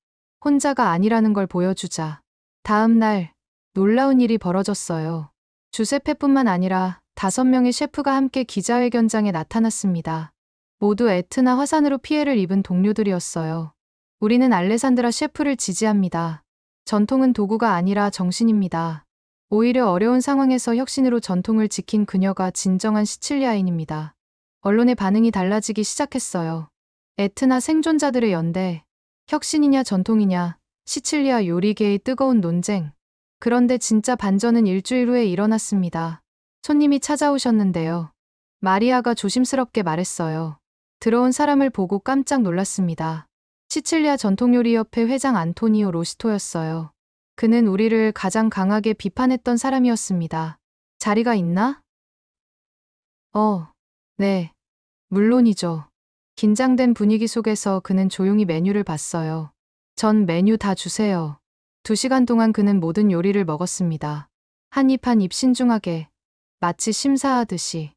혼자가 아니라는 걸 보여주자. 다음 날 놀라운 일이 벌어졌어요. 주세페뿐만 아니라 5명의 셰프가 함께 기자회견장에 나타났습니다. 모두 에트나 화산으로 피해를 입은 동료들이었어요. 우리는 알레산드라 셰프를 지지합니다. 전통은 도구가 아니라 정신입니다. 오히려 어려운 상황에서 혁신으로 전통을 지킨 그녀가 진정한 시칠리아인입니다. 언론의 반응이 달라지기 시작했어요. 에트나 생존자들의 연대, 혁신이냐 전통이냐, 시칠리아 요리계의 뜨거운 논쟁. 그런데 진짜 반전은 일주일 후에 일어났습니다. 손님이 찾아오셨는데요. 마리아가 조심스럽게 말했어요. 들어온 사람을 보고 깜짝 놀랐습니다. 시칠리아 전통요리협회 회장 안토니오 로시토였어요. 그는 우리를 가장 강하게 비판했던 사람이었습니다. 자리가 있나? 네. 물론이죠. 긴장된 분위기 속에서 그는 조용히 메뉴를 봤어요. 전 메뉴 다 주세요. 2시간 동안 그는 모든 요리를 먹었습니다. 한 입 한 입 신중하게, 마치 심사하듯이.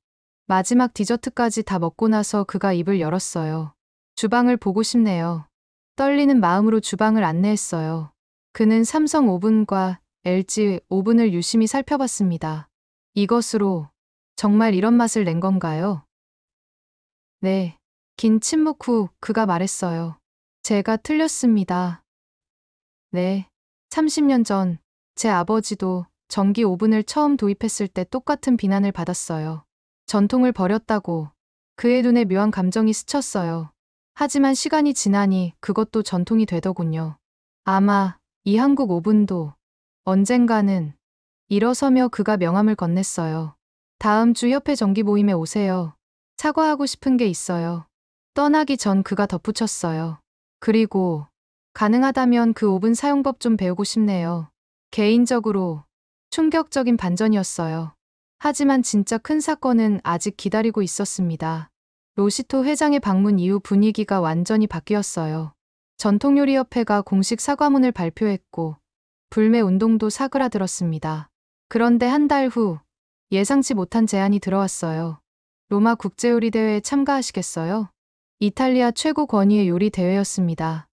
마지막 디저트까지 다 먹고 나서 그가 입을 열었어요. 주방을 보고 싶네요. 떨리는 마음으로 주방을 안내했어요. 그는 삼성 오븐과 LG 오븐을 유심히 살펴봤습니다. 이것으로 정말 이런 맛을 낸 건가요? 네. 긴 침묵 후 그가 말했어요. 제가 틀렸습니다. 네. 30년 전 제 아버지도 전기 오븐을 처음 도입했을 때 똑같은 비난을 받았어요. 전통을 버렸다고. 그의 눈에 묘한 감정이 스쳤어요. 하지만 시간이 지나니 그것도 전통이 되더군요. 아마 이 한국 오븐도 언젠가는. 일어서며 그가 명함을 건넸어요. 다음 주 협회 정기 모임에 오세요. 사과하고 싶은 게 있어요. 떠나기 전 그가 덧붙였어요. 그리고 가능하다면 그 오븐 사용법 좀 배우고 싶네요. 개인적으로 충격적인 반전이었어요. 하지만 진짜 큰 사건은 아직 기다리고 있었습니다. 로시토 회장의 방문 이후 분위기가 완전히 바뀌었어요. 전통요리협회가 공식 사과문을 발표했고 불매 운동도 사그라들었습니다. 그런데 한 달 후 예상치 못한 제안이 들어왔어요. 로마 국제요리대회에 참가하시겠어요? 이탈리아 최고 권위의 요리 대회였습니다.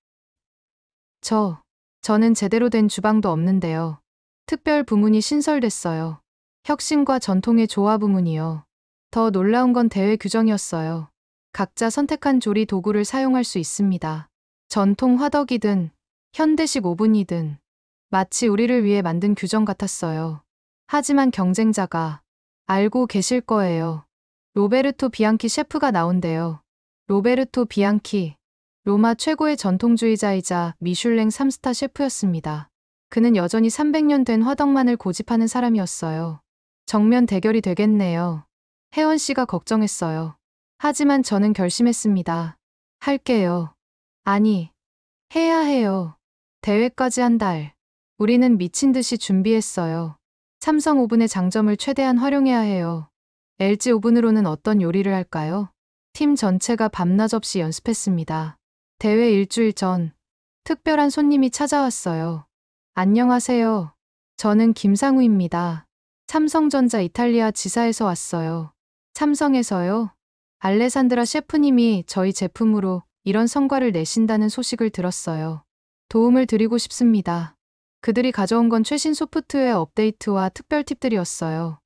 저는 제대로 된 주방도 없는데요. 특별 부문이 신설됐어요. 혁신과 전통의 조화 부문이요. 더 놀라운 건 대회 규정이었어요. 각자 선택한 조리 도구를 사용할 수 있습니다. 전통 화덕이든 현대식 오븐이든 마치 우리를 위해 만든 규정 같았어요. 하지만 경쟁자가 알고 계실 거예요. 로베르토 비앙키 셰프가 나온대요. 로베르토 비앙키, 로마 최고의 전통주의자이자 미슐랭 3스타 셰프였습니다. 그는 여전히 300년 된 화덕만을 고집하는 사람이었어요. 정면 대결이 되겠네요. 혜원 씨가 걱정했어요. 하지만 저는 결심했습니다. 할게요. 아니, 해야 해요. 대회까지 한 달. 우리는 미친 듯이 준비했어요. 삼성 오븐의 장점을 최대한 활용해야 해요. LG 오븐으로는 어떤 요리를 할까요? 팀 전체가 밤낮 없이 연습했습니다. 대회 일주일 전, 특별한 손님이 찾아왔어요. 안녕하세요. 저는 김상우입니다. 삼성전자 이탈리아 지사에서 왔어요. 삼성에서요? 알레산드라 셰프님이 저희 제품으로 이런 성과를 내신다는 소식을 들었어요. 도움을 드리고 싶습니다. 그들이 가져온 건 최신 소프트웨어 업데이트와 특별 팁들이었어요.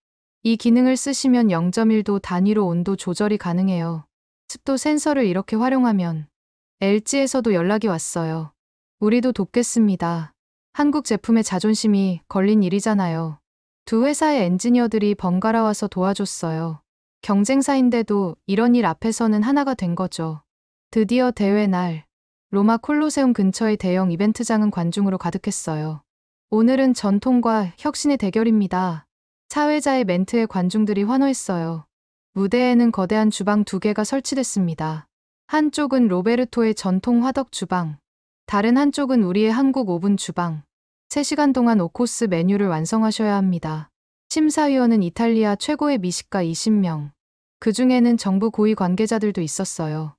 이 기능을 쓰시면 0.1도 단위로 온도 조절이 가능해요. 습도 센서를 이렇게 활용하면 LG에서도 연락이 왔어요. 우리도 돕겠습니다. 한국 제품의 자존심이 걸린 일이잖아요. 두 회사의 엔지니어들이 번갈아 와서 도와줬어요. 경쟁사인데도 이런 일 앞에서는 하나가 된 거죠. 드디어 대회 날, 로마 콜로세움 근처의 대형 이벤트장은 관중으로 가득했어요. 오늘은 전통과 혁신의 대결입니다. 사회자의 멘트에 관중들이 환호했어요. 무대에는 거대한 주방 2개가 설치됐습니다. 한쪽은 로베르토의 전통 화덕 주방, 다른 한쪽은 우리의 한국 오븐 주방. 3시간 동안 5코스 메뉴를 완성하셔야 합니다. 심사위원은 이탈리아 최고의 미식가 20명. 그 중에는 정부 고위 관계자들도 있었어요.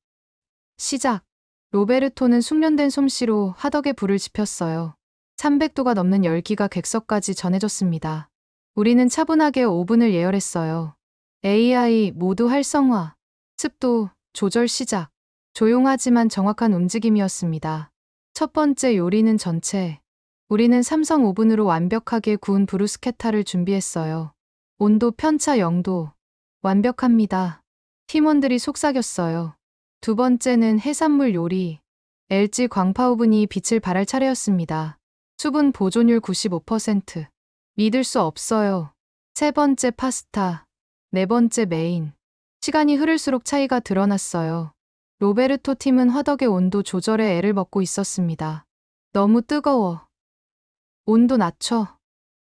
시작. 로베르토는 숙련된 솜씨로 화덕에 불을 지폈어요. 300도가 넘는 열기가 객석까지 전해졌습니다. 우리는 차분하게 오븐을 예열했어요. AI 모두 활성화. 습도 조절 시작. 조용하지만 정확한 움직임이었습니다. 첫 번째 요리는 전체. 우리는 삼성 오븐으로 완벽하게 구운 브루스케타를 준비했어요. 온도 편차 0도. 완벽합니다. 팀원들이 속삭였어요. 두 번째는 해산물 요리. LG 광파 오븐이 빛을 발할 차례였습니다. 수분 보존율 95%. 믿을 수 없어요. 세 번째 파스타. 네 번째 메인. 시간이 흐를수록 차이가 드러났어요. 로베르토 팀은 화덕의 온도 조절에 애를 먹고 있었습니다. 너무 뜨거워. 온도 낮춰.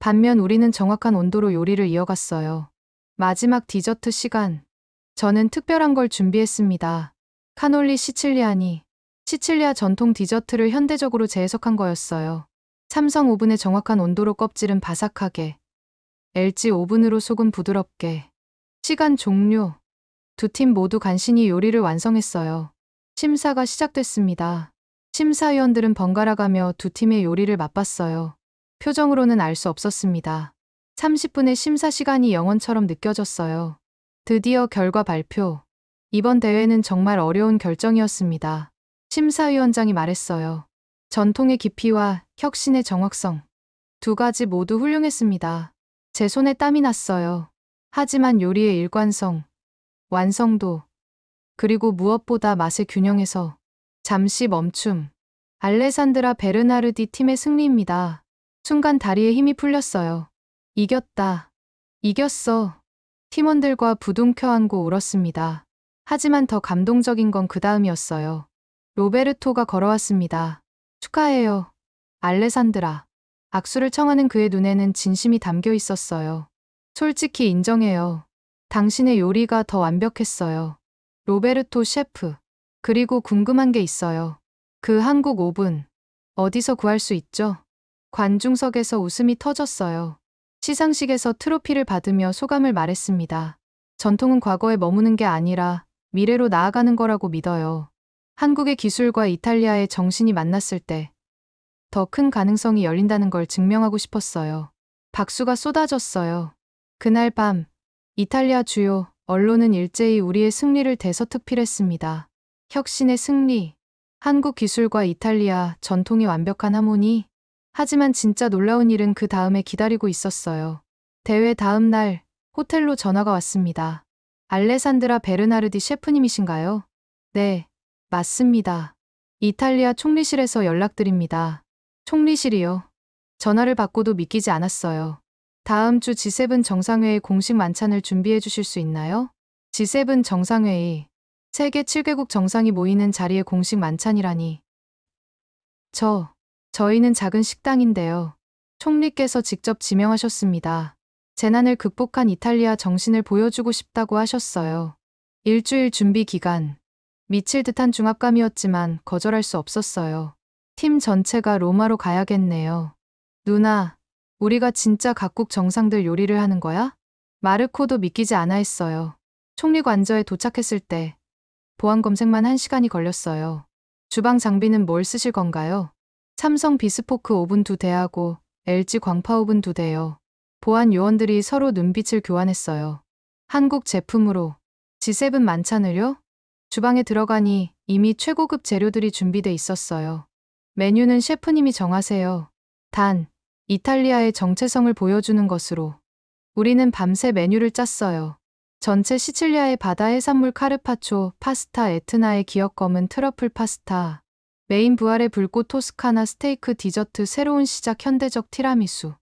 반면 우리는 정확한 온도로 요리를 이어갔어요. 마지막 디저트 시간. 저는 특별한 걸 준비했습니다. 카놀리 시칠리아니. 시칠리아 전통 디저트를 현대적으로 재해석한 거였어요. 삼성 오븐의 정확한 온도로 껍질은 바삭하게, LG 오븐으로 속은 부드럽게. 시간 종료. 두 팀 모두 간신히 요리를 완성했어요. 심사가 시작됐습니다. 심사위원들은 번갈아가며 두 팀의 요리를 맛봤어요. 표정으로는 알 수 없었습니다. 30분의 심사 시간이 영원처럼 느껴졌어요. 드디어 결과 발표. 이번 대회는 정말 어려운 결정이었습니다. 심사위원장이 말했어요. 전통의 깊이와 혁신의 정확성. 두 가지 모두 훌륭했습니다. 제 손에 땀이 났어요. 하지만 요리의 일관성, 완성도, 그리고 무엇보다 맛의 균형에서 잠시 멈춤. 알레산드라 베르나르디 팀의 승리입니다. 순간 다리에 힘이 풀렸어요. 이겼다. 이겼어. 팀원들과 부둥켜 안고 울었습니다. 하지만 더 감동적인 건 그 다음이었어요. 로베르토가 걸어왔습니다. 축하해요. 알레산드라. 악수를 청하는 그의 눈에는 진심이 담겨 있었어요. 솔직히 인정해요. 당신의 요리가 더 완벽했어요. 로베르토 셰프. 그리고 궁금한 게 있어요. 그 한국 오븐. 어디서 구할 수 있죠? 관중석에서 웃음이 터졌어요. 시상식에서 트로피를 받으며 소감을 말했습니다. 전통은 과거에 머무는 게 아니라 미래로 나아가는 거라고 믿어요. 한국의 기술과 이탈리아의 정신이 만났을 때 더 큰 가능성이 열린다는 걸 증명하고 싶었어요. 박수가 쏟아졌어요. 그날 밤 이탈리아 주요 언론은 일제히 우리의 승리를 대서특필했습니다. 혁신의 승리, 한국 기술과 이탈리아 전통의 완벽한 하모니. 하지만 진짜 놀라운 일은 그 다음에 기다리고 있었어요. 대회 다음 날 호텔로 전화가 왔습니다. 알레산드라 베르나르디 셰프님이신가요? 네, 맞습니다. 이탈리아 총리실에서 연락드립니다. 총리실이요. 전화를 받고도 믿기지 않았어요. 다음 주 G7 정상회의 공식 만찬을 준비해 주실 수 있나요? G7 정상회의. 세계 7개국 정상이 모이는 자리의 공식 만찬이라니. 저희는 작은 식당인데요. 총리께서 직접 지명하셨습니다. 재난을 극복한 이탈리아 정신을 보여주고 싶다고 하셨어요. 일주일 준비 기간. 미칠 듯한 중압감이었지만 거절할 수 없었어요. 팀 전체가 로마로 가야겠네요. 누나, 우리가 진짜 각국 정상들 요리를 하는 거야? 마르코도 믿기지 않아 했어요. 총리 관저에 도착했을 때 보안 검색만 1시간이 걸렸어요. 주방 장비는 뭘 쓰실 건가요? 삼성 비스포크 오븐 2대하고 LG 광파 오븐 2대요. 보안 요원들이 서로 눈빛을 교환했어요. 한국 제품으로 G7 만찬을요? 주방에 들어가니 이미 최고급 재료들이 준비돼 있었어요. 메뉴는 셰프님이 정하세요. 단, 이탈리아의 정체성을 보여주는 것으로. 우리는 밤새 메뉴를 짰어요. 전체 시칠리아의 바다 해산물 카르파초, 파스타 에트나의 기억 검은 트러플 파스타, 메인 부활의 불꽃 토스카나 스테이크 디저트 새로운 시작 현대적 티라미수.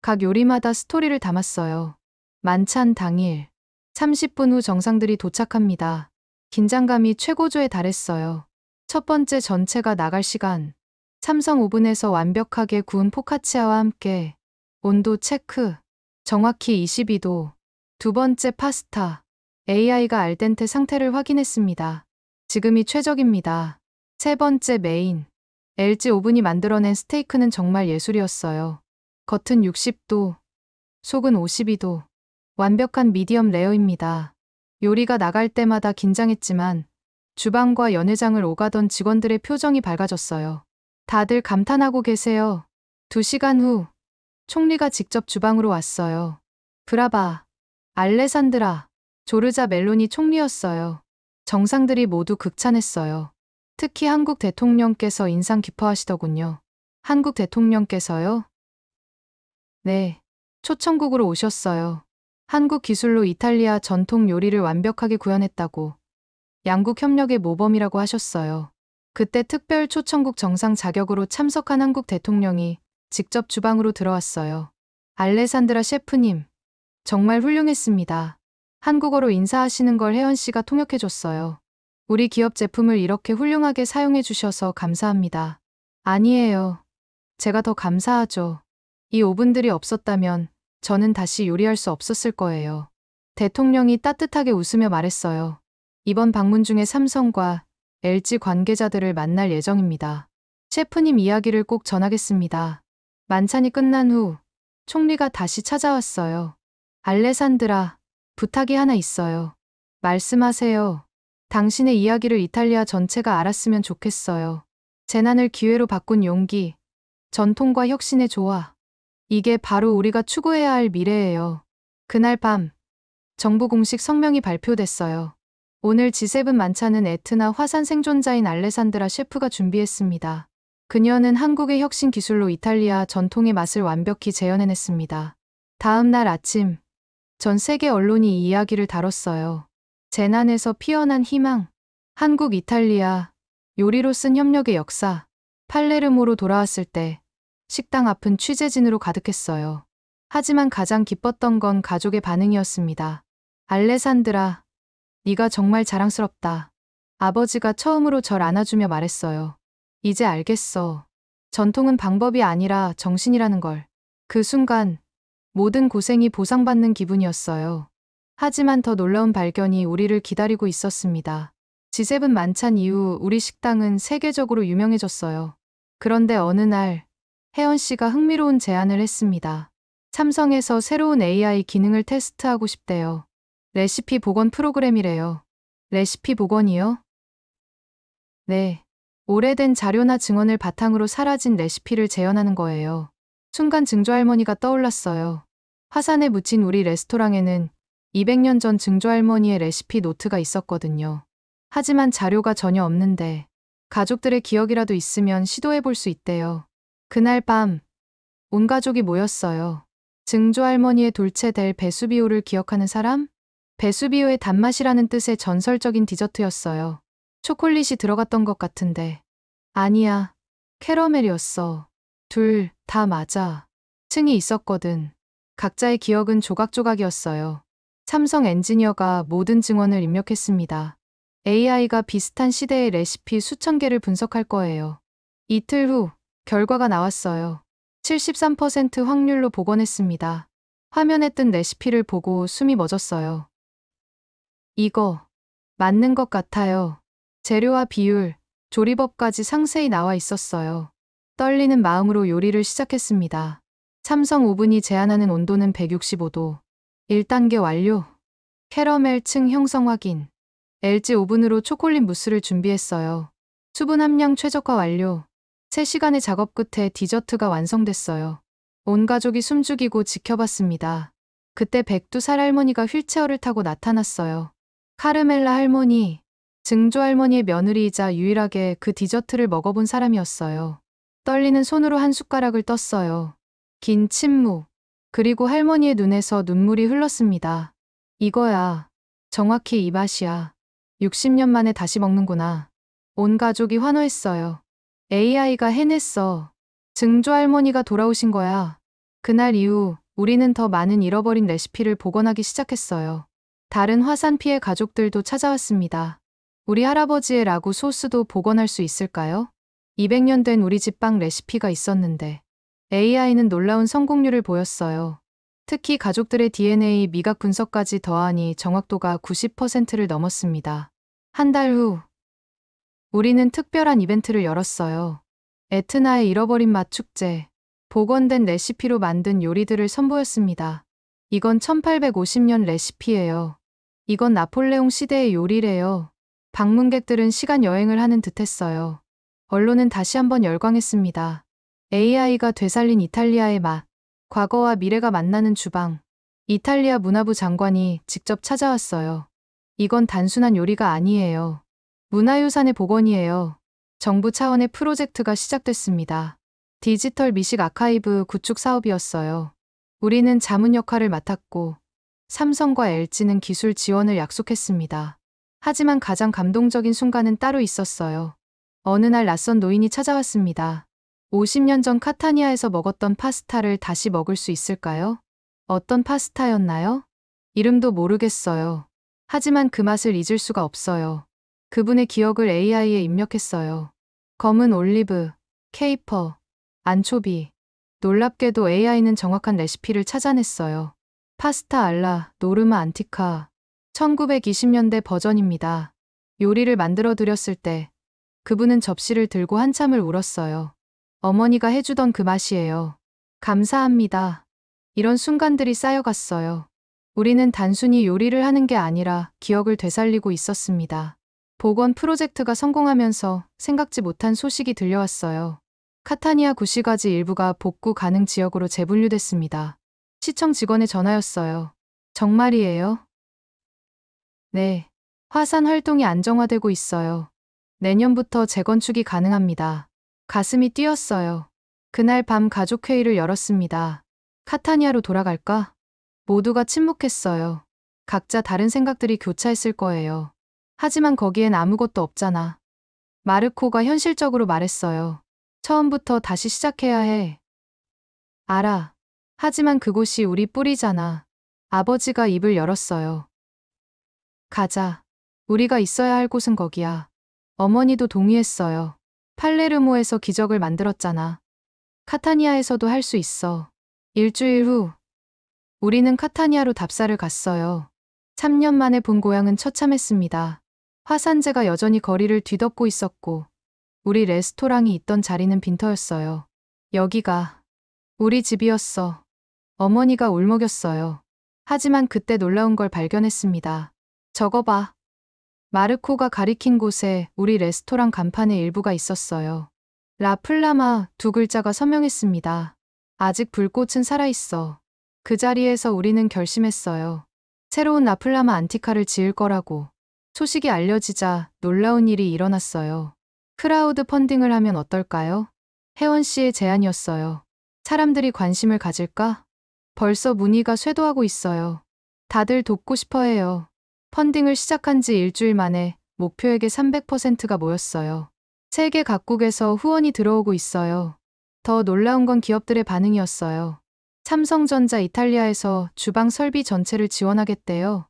각 요리마다 스토리를 담았어요. 만찬 당일. 30분 후 정상들이 도착합니다. 긴장감이 최고조에 달했어요. 첫 번째 전체가 나갈 시간. 삼성 오븐에서 완벽하게 구운 포카치아와 함께 온도 체크. 정확히 22도. 두 번째 파스타. AI가 알덴테 상태를 확인했습니다. 지금이 최적입니다. 세 번째 메인. LG 오븐이 만들어낸 스테이크는 정말 예술이었어요. 겉은 60도, 속은 52도. 완벽한 미디엄 레어입니다. 요리가 나갈 때마다 긴장했지만 주방과 연회장을 오가던 직원들의 표정이 밝아졌어요. 다들 감탄하고 계세요. 2시간 후 총리가 직접 주방으로 왔어요. 브라바, 알레산드라, 조르자 멜로니 총리였어요. 정상들이 모두 극찬했어요. 특히 한국 대통령께서 인상 깊어하시더군요. 한국 대통령께서요? 네, 초청국으로 오셨어요. 한국 기술로 이탈리아 전통 요리를 완벽하게 구현했다고. 양국 협력의 모범이라고 하셨어요. 그때 특별 초청국 정상 자격으로 참석한 한국 대통령이 직접 주방으로 들어왔어요. 알레산드라 셰프님, 정말 훌륭했습니다. 한국어로 인사하시는 걸 혜연 씨가 통역해줬어요. 우리 기업 제품을 이렇게 훌륭하게 사용해 주셔서 감사합니다. 아니에요. 제가 더 감사하죠. 이 오븐들이 없었다면 저는 다시 요리할 수 없었을 거예요. 대통령이 따뜻하게 웃으며 말했어요. 이번 방문 중에 삼성과 LG 관계자들을 만날 예정입니다. 셰프님 이야기를 꼭 전하겠습니다. 만찬이 끝난 후 총리가 다시 찾아왔어요. 알레산드라, 부탁이 하나 있어요. 말씀하세요. 당신의 이야기를 이탈리아 전체가 알았으면 좋겠어요. 재난을 기회로 바꾼 용기, 전통과 혁신의 조화. 이게 바로 우리가 추구해야 할 미래예요. 그날 밤, 정부 공식 성명이 발표됐어요. 오늘 G7 만찬은 에트나 화산 생존자인 알레산드라 셰프가 준비했습니다. 그녀는 한국의 혁신 기술로 이탈리아 전통의 맛을 완벽히 재현해냈습니다. 다음 날 아침, 전 세계 언론이 이 이야기를 다뤘어요. 재난에서 피어난 희망, 한국 이탈리아, 요리로 쓴 협력의 역사, 팔레르모로 돌아왔을 때 식당 앞은 취재진으로 가득했어요. 하지만 가장 기뻤던 건 가족의 반응이었습니다. 알레산드라, 네가 정말 자랑스럽다. 아버지가 처음으로 절 안아주며 말했어요. 이제 알겠어. 전통은 방법이 아니라 정신이라는 걸. 그 순간 모든 고생이 보상받는 기분이었어요. 하지만 더 놀라운 발견이 우리를 기다리고 있었습니다. G7 만찬 이후 우리 식당은 세계적으로 유명해졌어요. 그런데 어느 날 혜연 씨가 흥미로운 제안을 했습니다. 삼성에서 새로운 AI 기능을 테스트하고 싶대요. 레시피 복원 프로그램이래요. 레시피 복원이요? 네. 오래된 자료나 증언을 바탕으로 사라진 레시피를 재현하는 거예요. 순간 증조할머니가 떠올랐어요. 화산에 묻힌 우리 레스토랑에는 200년 전 증조할머니의 레시피 노트가 있었거든요. 하지만 자료가 전혀 없는데 가족들의 기억이라도 있으면 시도해볼 수 있대요. 그날 밤, 온 가족이 모였어요. 증조할머니의 돌체 델 베수비오를 기억하는 사람? 베수비오의 단맛이라는 뜻의 전설적인 디저트였어요. 초콜릿이 들어갔던 것 같은데. 아니야, 캐러멜이었어. 둘 다 맞아. 층이 있었거든. 각자의 기억은 조각조각이었어요. 삼성 엔지니어가 모든 증언을 입력했습니다. AI가 비슷한 시대의 레시피 수천 개를 분석할 거예요. 이틀 후, 결과가 나왔어요. 73% 확률로 복원했습니다. 화면에 뜬 레시피를 보고 숨이 멎었어요. 이거, 맞는 것 같아요. 재료와 비율, 조리법까지 상세히 나와 있었어요. 떨리는 마음으로 요리를 시작했습니다. 삼성 오븐이 제한하는 온도는 165도. 1단계 완료. 캐러멜 층 형성 확인. LG 오븐으로 초콜릿 무스를 준비했어요. 수분 함량 최적화 완료. 3시간의 작업 끝에 디저트가 완성됐어요. 온 가족이 숨죽이고 지켜봤습니다. 그때 백두살 할머니가 휠체어를 타고 나타났어요. 카르멜라 할머니, 증조 할머니의 며느리이자 유일하게 그 디저트를 먹어본 사람이었어요. 떨리는 손으로 한 숟가락을 떴어요. 긴 침묵. 그리고 할머니의 눈에서 눈물이 흘렀습니다. 이거야. 정확히 이 맛이야. 60년 만에 다시 먹는구나. 온 가족이 환호했어요. AI가 해냈어. 증조 할머니가 돌아오신 거야. 그날 이후 우리는 더 많은 잃어버린 레시피를 복원하기 시작했어요. 다른 화산 피해 가족들도 찾아왔습니다. 우리 할아버지의 라구 소스도 복원할 수 있을까요? 200년 된 우리 집빵 레시피가 있었는데 AI는 놀라운 성공률을 보였어요. 특히 가족들의 DNA 미각 분석까지 더하니 정확도가 90%를 넘었습니다. 한 달 후, 우리는 특별한 이벤트를 열었어요. 에트나의 잃어버린 맛 축제. 복원된 레시피로 만든 요리들을 선보였습니다. 이건 1850년 레시피예요. 이건 나폴레옹 시대의 요리래요. 방문객들은 시간 여행을 하는 듯했어요. 언론은 다시 한번 열광했습니다. AI가 되살린 이탈리아의 맛. 과거와 미래가 만나는 주방. 이탈리아 문화부 장관이 직접 찾아왔어요. 이건 단순한 요리가 아니에요. 문화유산의 복원이에요. 정부 차원의 프로젝트가 시작됐습니다. 디지털 미식 아카이브 구축 사업이었어요. 우리는 자문 역할을 맡았고 삼성과 LG는 기술 지원을 약속했습니다. 하지만 가장 감동적인 순간은 따로 있었어요. 어느 날 낯선 노인이 찾아왔습니다. 50년 전 카타니아에서 먹었던 파스타를 다시 먹을 수 있을까요? 어떤 파스타였나요? 이름도 모르겠어요. 하지만 그 맛을 잊을 수가 없어요. 그분의 기억을 AI에 입력했어요. 검은 올리브, 케이퍼, 안초비. 놀랍게도 AI는 정확한 레시피를 찾아냈어요. 파스타 알라 노르마 안티카 1920년대 버전입니다. 요리를 만들어 드렸을 때 그분은 접시를 들고 한참을 울었어요. 어머니가 해주던 그 맛이에요. 감사합니다. 이런 순간들이 쌓여갔어요. 우리는 단순히 요리를 하는 게 아니라 기억을 되살리고 있었습니다. 복원 프로젝트가 성공하면서 생각지 못한 소식이 들려왔어요. 카타니아 구시가지 일부가 복구 가능 지역으로 재분류됐습니다. 시청 직원의 전화였어요. 정말이에요? 네. 화산 활동이 안정화되고 있어요. 내년부터 재건축이 가능합니다. 가슴이 뛰었어요. 그날 밤 가족회의를 열었습니다. 카타니아로 돌아갈까? 모두가 침묵했어요. 각자 다른 생각들이 교차했을 거예요. 하지만 거기엔 아무것도 없잖아. 마르코가 현실적으로 말했어요. 처음부터 다시 시작해야 해. 알아. 하지만 그곳이 우리 뿌리잖아. 아버지가 입을 열었어요. 가자. 우리가 있어야 할 곳은 거기야. 어머니도 동의했어요. 팔레르모에서 기적을 만들었잖아. 카타니아에서도 할 수 있어. 일주일 후, 우리는 카타니아로 답사를 갔어요. 3년 만에 본 고향은 처참했습니다. 화산재가 여전히 거리를 뒤덮고 있었고, 우리 레스토랑이 있던 자리는 빈터였어요. 여기가 우리 집이었어. 어머니가 울먹였어요. 하지만 그때 놀라운 걸 발견했습니다. 저거 봐. 마르코가 가리킨 곳에 우리 레스토랑 간판의 일부가 있었어요. 라플라마 두 글자가 선명했습니다. 아직 불꽃은 살아있어. 그 자리에서 우리는 결심했어요. 새로운 라플라마 안티카를 지을 거라고. 소식이 알려지자 놀라운 일이 일어났어요. 크라우드 펀딩을 하면 어떨까요? 혜원 씨의 제안이었어요. 사람들이 관심을 가질까? 벌써 문의가 쇄도하고 있어요. 다들 돕고 싶어 해요. 펀딩을 시작한 지 일주일 만에 목표액의 300%가 모였어요. 세계 각국에서 후원이 들어오고 있어요. 더 놀라운 건 기업들의 반응이었어요. 삼성전자 이탈리아에서 주방 설비 전체를 지원하겠대요.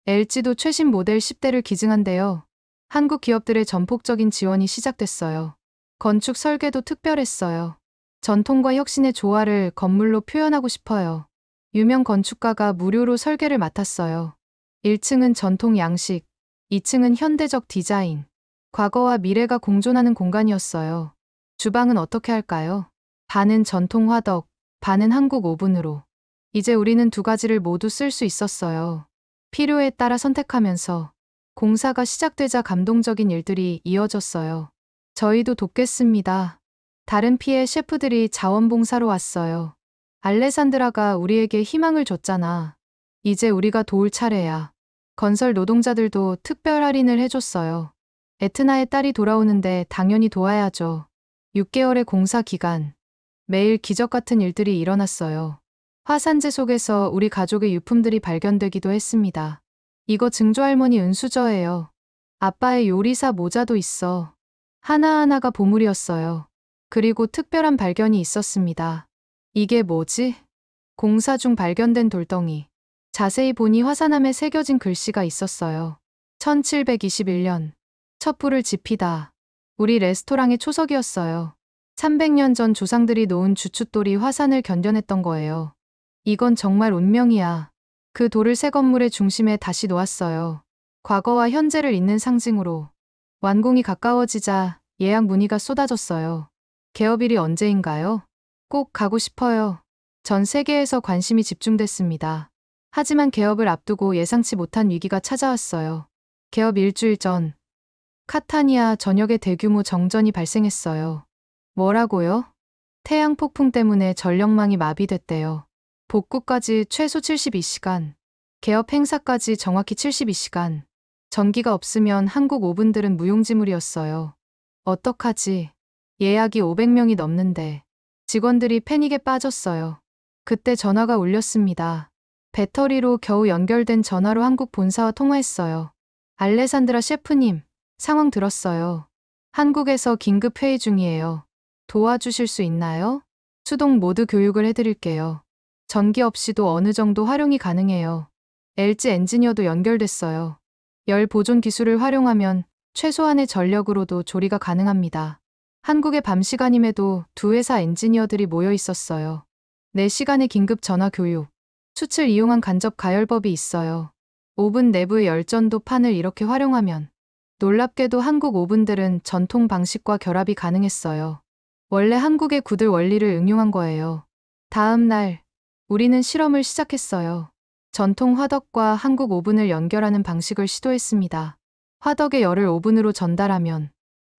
LG도 최신 모델 10대를 기증한대요. 한국 기업들의 전폭적인 지원이 시작됐어요. 건축 설계도 특별했어요. 전통과 혁신의 조화를 건물로 표현하고 싶어요. 유명 건축가가 무료로 설계를 맡았어요. 1층은 전통 양식, 2층은 현대적 디자인. 과거와 미래가 공존하는 공간이었어요. 주방은 어떻게 할까요? 반은 전통 화덕, 반은 한국 오븐으로. 이제 우리는 두 가지를 모두 쓸 수 있었어요. 필요에 따라 선택하면서 공사가 시작되자 감동적인 일들이 이어졌어요. 저희도 돕겠습니다. 다른 피해 셰프들이 자원봉사로 왔어요. 알레산드라가 우리에게 희망을 줬잖아. 이제 우리가 도울 차례야. 건설 노동자들도 특별 할인을 해줬어요. 에트나의 딸이 돌아오는데 당연히 도와야죠. 6개월의 공사 기간. 매일 기적 같은 일들이 일어났어요. 화산재 속에서 우리 가족의 유품들이 발견되기도 했습니다. 이거 증조할머니 은수저예요. 아빠의 요리사 모자도 있어. 하나하나가 보물이었어요. 그리고 특별한 발견이 있었습니다. 이게 뭐지? 공사 중 발견된 돌덩이. 자세히 보니 화산암에 새겨진 글씨가 있었어요. 1721년. 첩불을 지피다. 우리 레스토랑의 초석이었어요. 300년 전 조상들이 놓은 주춧돌이 화산을 견뎌냈던 거예요. 이건 정말 운명이야. 그 돌을 새 건물의 중심에 다시 놓았어요. 과거와 현재를 잇는 상징으로. 완공이 가까워지자 예약 문의가 쏟아졌어요. 개업일이 언제인가요? 꼭 가고 싶어요. 전 세계에서 관심이 집중됐습니다. 하지만 개업을 앞두고 예상치 못한 위기가 찾아왔어요. 개업 일주일 전, 카타니아 전역에 대규모 정전이 발생했어요. 뭐라고요? 태양 폭풍 때문에 전력망이 마비됐대요. 복구까지 최소 72시간, 개업 행사까지 정확히 72시간. 전기가 없으면 한국 오븐들은 무용지물이었어요. 어떡하지? 예약이 500명이 넘는데 직원들이 패닉에 빠졌어요. 그때 전화가 울렸습니다. 배터리로 겨우 연결된 전화로 한국 본사와 통화했어요. 알레산드라 셰프님, 상황 들었어요. 한국에서 긴급 회의 중이에요. 도와주실 수 있나요? 수동 모드 교육을 해드릴게요. 전기 없이도 어느 정도 활용이 가능해요. LG 엔지니어도 연결됐어요. 열 보존 기술을 활용하면 최소한의 전력으로도 조리가 가능합니다. 한국의 밤 시간임에도 두 회사 엔지니어들이 모여 있었어요. 4시간의 긴급 전화 교육, 수출 이용한 간접 가열법이 있어요. 오븐 내부의 열전도 판을 이렇게 활용하면 놀랍게도 한국 오븐들은 전통 방식과 결합이 가능했어요. 원래 한국의 굳을 원리를 응용한 거예요. 다음 날 우리는 실험을 시작했어요. 전통 화덕과 한국 오븐을 연결하는 방식을 시도했습니다. 화덕의 열을 오븐으로 전달하면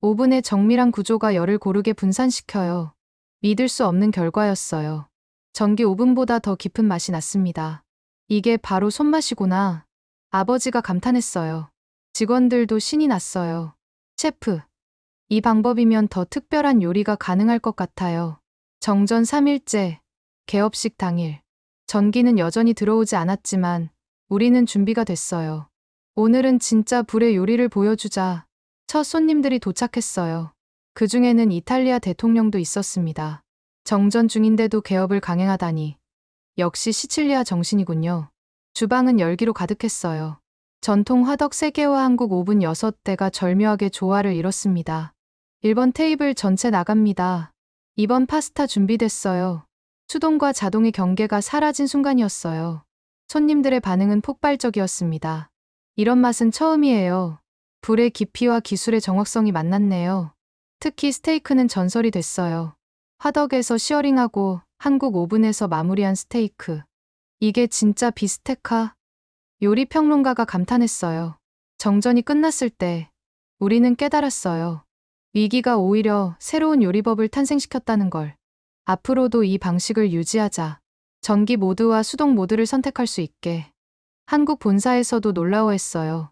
오븐의 정밀한 구조가 열을 고르게 분산시켜요. 믿을 수 없는 결과였어요. 전기 오븐보다 더 깊은 맛이 났습니다. 이게 바로 손맛이구나. 아버지가 감탄했어요. 직원들도 신이 났어요. 셰프, 이 방법이면 더 특별한 요리가 가능할 것 같아요. 정전 3일째, 개업식 당일. 전기는 여전히 들어오지 않았지만 우리는 준비가 됐어요. 오늘은 진짜 불의 요리를 보여주자. 첫 손님들이 도착했어요. 그 중에는 이탈리아 대통령도 있었습니다. 정전 중인데도 개업을 강행하다니. 역시 시칠리아 정신이군요. 주방은 열기로 가득했어요. 전통 화덕 3개와 한국 오븐 6대가 절묘하게 조화를 이뤘습니다. 1번 테이블 전체 나갑니다. 2번 파스타 준비됐어요. 수동과 자동의 경계가 사라진 순간이었어요. 손님들의 반응은 폭발적이었습니다. 이런 맛은 처음이에요. 불의 깊이와 기술의 정확성이 만났네요. 특히 스테이크는 전설이 됐어요. 화덕에서 시어링하고 한국 오븐에서 마무리한 스테이크. 이게 진짜 비스테카? 요리 평론가가 감탄했어요. 정전이 끝났을 때 우리는 깨달았어요. 위기가 오히려 새로운 요리법을 탄생시켰다는 걸. 앞으로도 이 방식을 유지하자. 전기 모드와 수동 모드를 선택할 수 있게. 한국 본사에서도 놀라워했어요.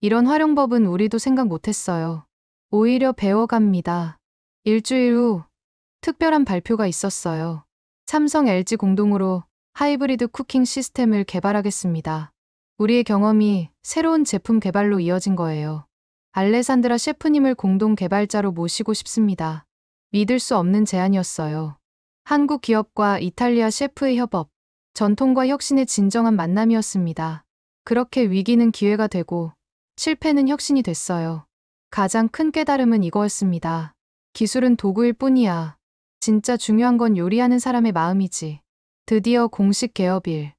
이런 활용법은 우리도 생각 못했어요. 오히려 배워갑니다. 일주일 후 특별한 발표가 있었어요. 삼성 LG 공동으로 하이브리드 쿠킹 시스템을 개발하겠습니다. 우리의 경험이 새로운 제품 개발로 이어진 거예요. 알레산드라 셰프님을 공동 개발자로 모시고 싶습니다. 믿을 수 없는 제안이었어요. 한국 기업과 이탈리아 셰프의 협업, 전통과 혁신의 진정한 만남이었습니다. 그렇게 위기는 기회가 되고 실패는 혁신이 됐어요. 가장 큰 깨달음은 이거였습니다. 기술은 도구일 뿐이야. 진짜 중요한 건 요리하는 사람의 마음이지. 드디어 공식 개업일.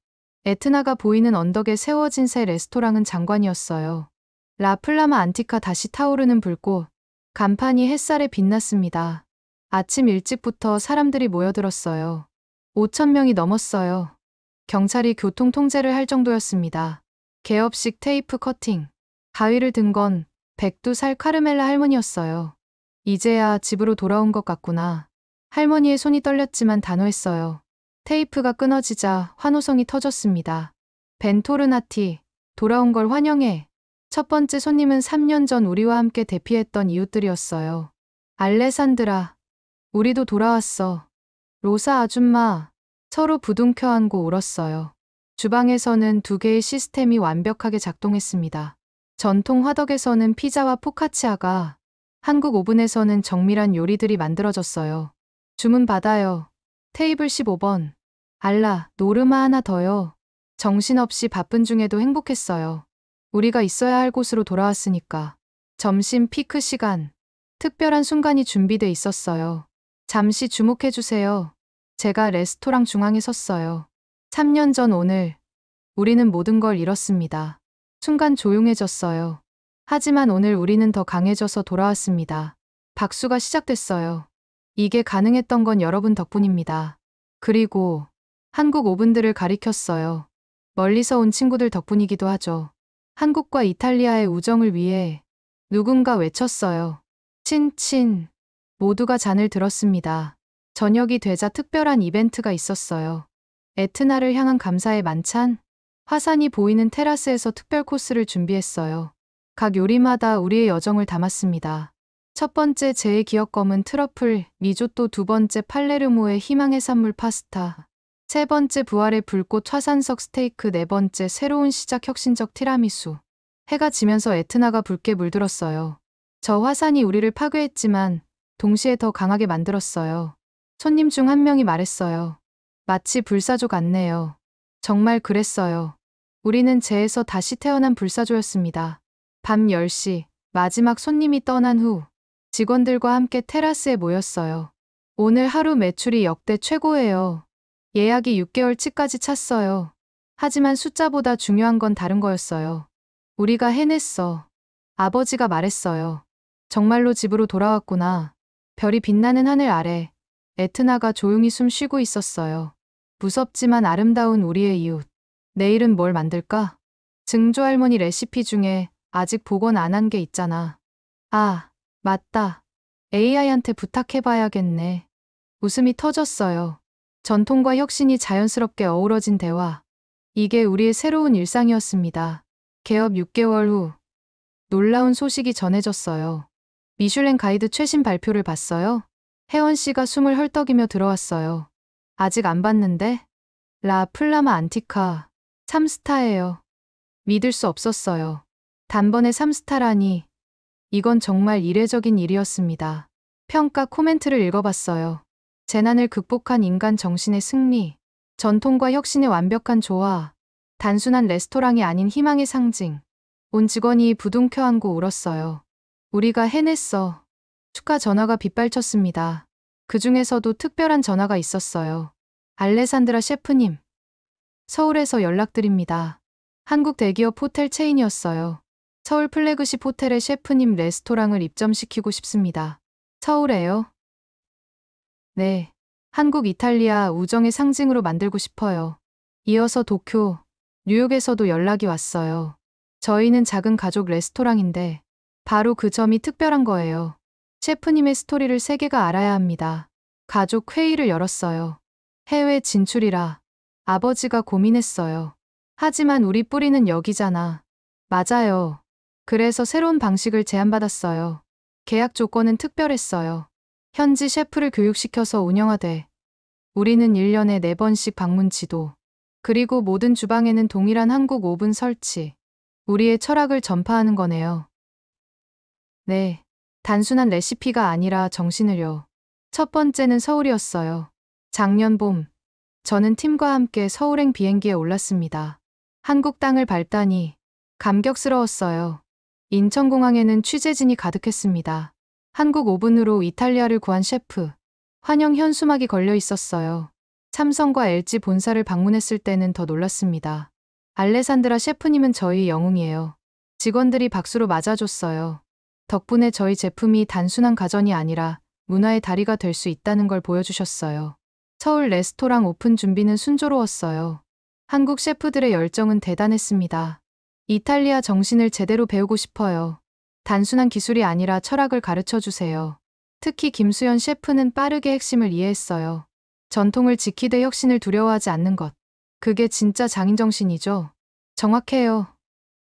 에트나가 보이는 언덕에 세워진 새 레스토랑은 장관이었어요. 라플라마 안티카 다시 타오르는 불꽃. 간판이 햇살에 빛났습니다. 아침 일찍부터 사람들이 모여들었어요. 5,000명이 넘었어요. 경찰이 교통 통제를 할 정도였습니다. 개업식 테이프 커팅. 가위를 든 건 102살 카르멜라 할머니였어요. 이제야 집으로 돌아온 것 같구나. 할머니의 손이 떨렸지만 단호했어요. 테이프가 끊어지자 환호성이 터졌습니다. 벤토르나티, 돌아온 걸 환영해. 첫 번째 손님은 3년 전 우리와 함께 대피했던 이웃들이었어요. 알레산드라, 우리도 돌아왔어. 로사 아줌마, 서로 부둥켜 안고 울었어요. 주방에서는 2개의 시스템이 완벽하게 작동했습니다. 전통 화덕에서는 피자와 포카치아가, 한국 오븐에서는 정밀한 요리들이 만들어졌어요. 주문 받아요. 테이블 15번. 알라, 노르마 하나 더요. 정신없이 바쁜 중에도 행복했어요. 우리가 있어야 할 곳으로 돌아왔으니까. 점심 피크 시간. 특별한 순간이 준비돼 있었어요. 잠시 주목해주세요. 제가 레스토랑 중앙에 섰어요. 3년 전 오늘, 우리는 모든 걸 잃었습니다. 순간 조용해졌어요. 하지만 오늘 우리는 더 강해져서 돌아왔습니다. 박수가 시작됐어요. 이게 가능했던 건 여러분 덕분입니다. 그리고 한국 오븐들을 가리켰어요. 멀리서 온 친구들 덕분이기도 하죠. 한국과 이탈리아의 우정을 위해 누군가 외쳤어요. 친친. 모두가 잔을 들었습니다. 저녁이 되자 특별한 이벤트가 있었어요. 에트나를 향한 감사의 만찬? 화산이 보이는 테라스에서 특별 코스를 준비했어요. 각 요리마다 우리의 여정을 담았습니다. 첫 번째 제의 기억 검은 트러플, 리조또, 두 번째 팔레르모의 희망 해산물 파스타, 세 번째 부활의 불꽃 화산석 스테이크, 네 번째 새로운 시작 혁신적 티라미수. 해가 지면서 에트나가 붉게 물들었어요. 저 화산이 우리를 파괴했지만 동시에 더 강하게 만들었어요. 손님 중 한 명이 말했어요. 마치 불사조 같네요. 정말 그랬어요. 우리는 재에서 다시 태어난 불사조였습니다. 밤 10시, 마지막 손님이 떠난 후 직원들과 함께 테라스에 모였어요. 오늘 하루 매출이 역대 최고예요. 예약이 6개월치까지 찼어요. 하지만 숫자보다 중요한 건 다른 거였어요. 우리가 해냈어. 아버지가 말했어요. 정말로 집으로 돌아왔구나. 별이 빛나는 하늘 아래 에트나가 조용히 숨 쉬고 있었어요. 무섭지만 아름다운 우리의 이웃. 내일은 뭘 만들까? 증조할머니 레시피 중에 아직 복원 안 한 게 있잖아. 아, 맞다. AI한테 부탁해봐야겠네. 웃음이 터졌어요. 전통과 혁신이 자연스럽게 어우러진 대화. 이게 우리의 새로운 일상이었습니다. 개업 6개월 후 놀라운 소식이 전해졌어요. 미슐랭 가이드 최신 발표를 봤어요? 혜원 씨가 숨을 헐떡이며 들어왔어요. 아직 안 봤는데? 라 플라마 안티카 3스타예요. 믿을 수 없었어요. 단번에 3스타라니. 이건 정말 이례적인 일이었습니다. 평가 코멘트를 읽어봤어요. 재난을 극복한 인간 정신의 승리, 전통과 혁신의 완벽한 조화, 단순한 레스토랑이 아닌 희망의 상징. 온 직원이 부둥켜 안고 울었어요. 우리가 해냈어. 축하 전화가 빗발쳤습니다. 그 중에서도 특별한 전화가 있었어요. 알레산드라 셰프님. 서울에서 연락드립니다. 한국 대기업 호텔 체인이었어요. 서울 플래그십 호텔의 셰프님 레스토랑을 입점시키고 싶습니다. 서울에요? 네. 한국 이탈리아 우정의 상징으로 만들고 싶어요. 이어서 도쿄, 뉴욕에서도 연락이 왔어요. 저희는 작은 가족 레스토랑인데 바로 그 점이 특별한 거예요. 셰프님의 스토리를 세계가 알아야 합니다. 가족 회의를 열었어요. 해외 진출이라 아버지가 고민했어요. 하지만 우리 뿌리는 여기잖아. 맞아요. 그래서 새로운 방식을 제안받았어요. 계약 조건은 특별했어요. 현지 셰프를 교육시켜서 운영하되 우리는 1년에 4번씩 방문 지도. 그리고 모든 주방에는 동일한 한국 오븐 설치. 우리의 철학을 전파하는 거네요. 네. 단순한 레시피가 아니라 정신을요. 첫 번째는 서울이었어요. 작년 봄, 저는 팀과 함께 서울행 비행기에 올랐습니다. 한국 땅을 밟다니 감격스러웠어요. 인천공항에는 취재진이 가득했습니다. 한국 오븐으로 이탈리아를 구한 셰프. 환영 현수막이 걸려 있었어요. 삼성과 LG 본사를 방문했을 때는 더 놀랐습니다. 알레산드라 셰프님은 저희 영웅이에요. 직원들이 박수로 맞아줬어요. 덕분에 저희 제품이 단순한 가전이 아니라 문화의 다리가 될 수 있다는 걸 보여주셨어요. 서울 레스토랑 오픈 준비는 순조로웠어요. 한국 셰프들의 열정은 대단했습니다. 이탈리아 정신을 제대로 배우고 싶어요. 단순한 기술이 아니라 철학을 가르쳐 주세요. 특히 김수연 셰프는 빠르게 핵심을 이해했어요. 전통을 지키되 혁신을 두려워하지 않는 것. 그게 진짜 장인정신이죠. 정확해요.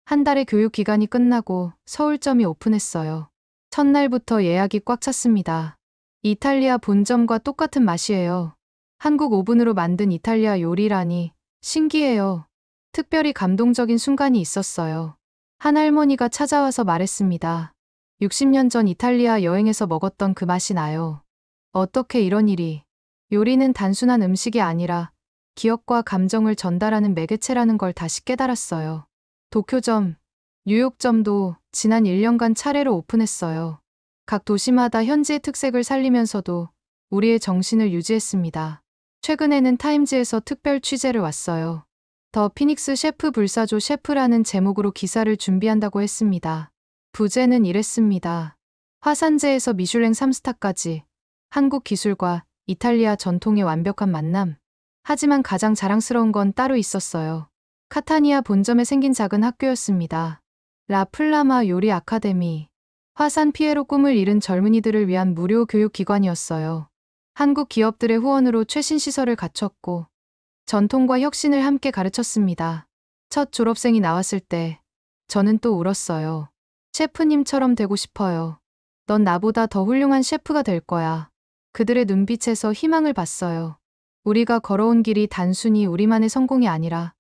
한 달의 교육 기간이 끝나고 서울점이 오픈했어요. 첫날부터 예약이 꽉 찼습니다. 이탈리아 본점과 똑같은 맛이에요. 한국 오븐으로 만든 이탈리아 요리라니 신기해요. 특별히 감동적인 순간이 있었어요. 한 할머니가 찾아와서 말했습니다. 60년 전 이탈리아 여행에서 먹었던 그 맛이 나요. 어떻게 이런 일이. 요리는 단순한 음식이 아니라 기억과 감정을 전달하는 매개체라는 걸 다시 깨달았어요. 도쿄점, 뉴욕점도 지난 1년간 차례로 오픈했어요. 각 도시마다 현지의 특색을 살리면서도 우리의 정신을 유지했습니다. 최근에는 타임즈에서 특별 취재를 왔어요. 더 피닉스 셰프 불사조 셰프라는 제목으로 기사를 준비한다고 했습니다. 부제는 이랬습니다. 화산재에서 미슐랭 3스타까지 한국 기술과 이탈리아 전통의 완벽한 만남. 하지만 가장 자랑스러운 건 따로 있었어요. 카타니아 본점에 생긴 작은 학교였습니다. 라 플라마 요리 아카데미. 화산 피해로 꿈을 잃은 젊은이들을 위한 무료 교육기관이었어요. 한국 기업들의 후원으로 최신 시설을 갖췄고 전통과 혁신을 함께 가르쳤습니다. 첫 졸업생이 나왔을 때 저는 또 울었어요. 셰프님처럼 되고 싶어요. 넌 나보다 더 훌륭한 셰프가 될 거야. 그들의 눈빛에서 희망을 봤어요. 우리가 걸어온 길이 단순히 우리만의 성공이 아니라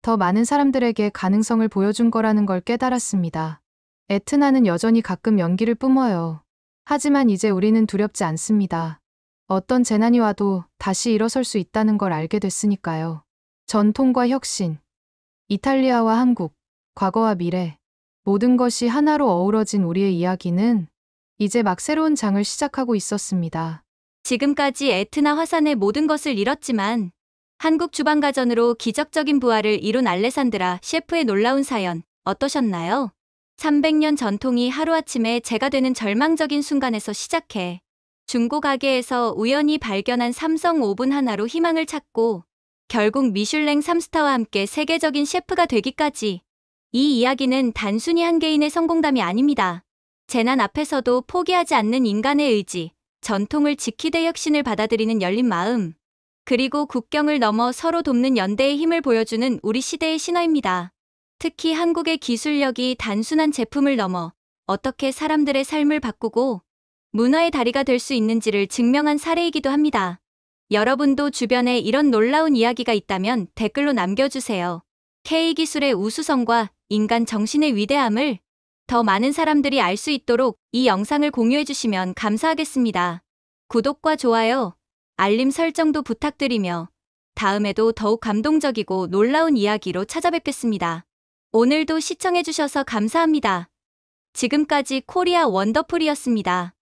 더 많은 사람들에게 가능성을 보여준 거라는 걸 깨달았습니다. 에트나는 여전히 가끔 연기를 뿜어요. 하지만 이제 우리는 두렵지 않습니다. 어떤 재난이 와도 다시 일어설 수 있다는 걸 알게 됐으니까요. 전통과 혁신, 이탈리아와 한국, 과거와 미래, 모든 것이 하나로 어우러진 우리의 이야기는 이제 막 새로운 장을 시작하고 있었습니다. 지금까지 에트나 화산의 모든 것을 잃었지만 한국 주방가전으로 기적적인 부활을 이룬 알레산드라 셰프의 놀라운 사연 어떠셨나요? 300년 전통이 하루아침에 재가 되는 절망적인 순간에서 시작해 중고 가게에서 우연히 발견한 삼성 오븐 하나로 희망을 찾고 결국 미슐랭 3스타와 함께 세계적인 셰프가 되기까지. 이 이야기는 단순히 한 개인의 성공담이 아닙니다. 재난 앞에서도 포기하지 않는 인간의 의지, 전통을 지키되 혁신을 받아들이는 열린 마음, 그리고 국경을 넘어 서로 돕는 연대의 힘을 보여주는 우리 시대의 신화입니다. 특히 한국의 기술력이 단순한 제품을 넘어 어떻게 사람들의 삶을 바꾸고 문화의 다리가 될 수 있는지를 증명한 사례이기도 합니다. 여러분도 주변에 이런 놀라운 이야기가 있다면 댓글로 남겨주세요. K기술의 우수성과 인간 정신의 위대함을 더 많은 사람들이 알 수 있도록 이 영상을 공유해주시면 감사하겠습니다. 구독과 좋아요, 알림 설정도 부탁드리며 다음에도 더욱 감동적이고 놀라운 이야기로 찾아뵙겠습니다. 오늘도 시청해주셔서 감사합니다. 지금까지 코리아 원더풀이었습니다.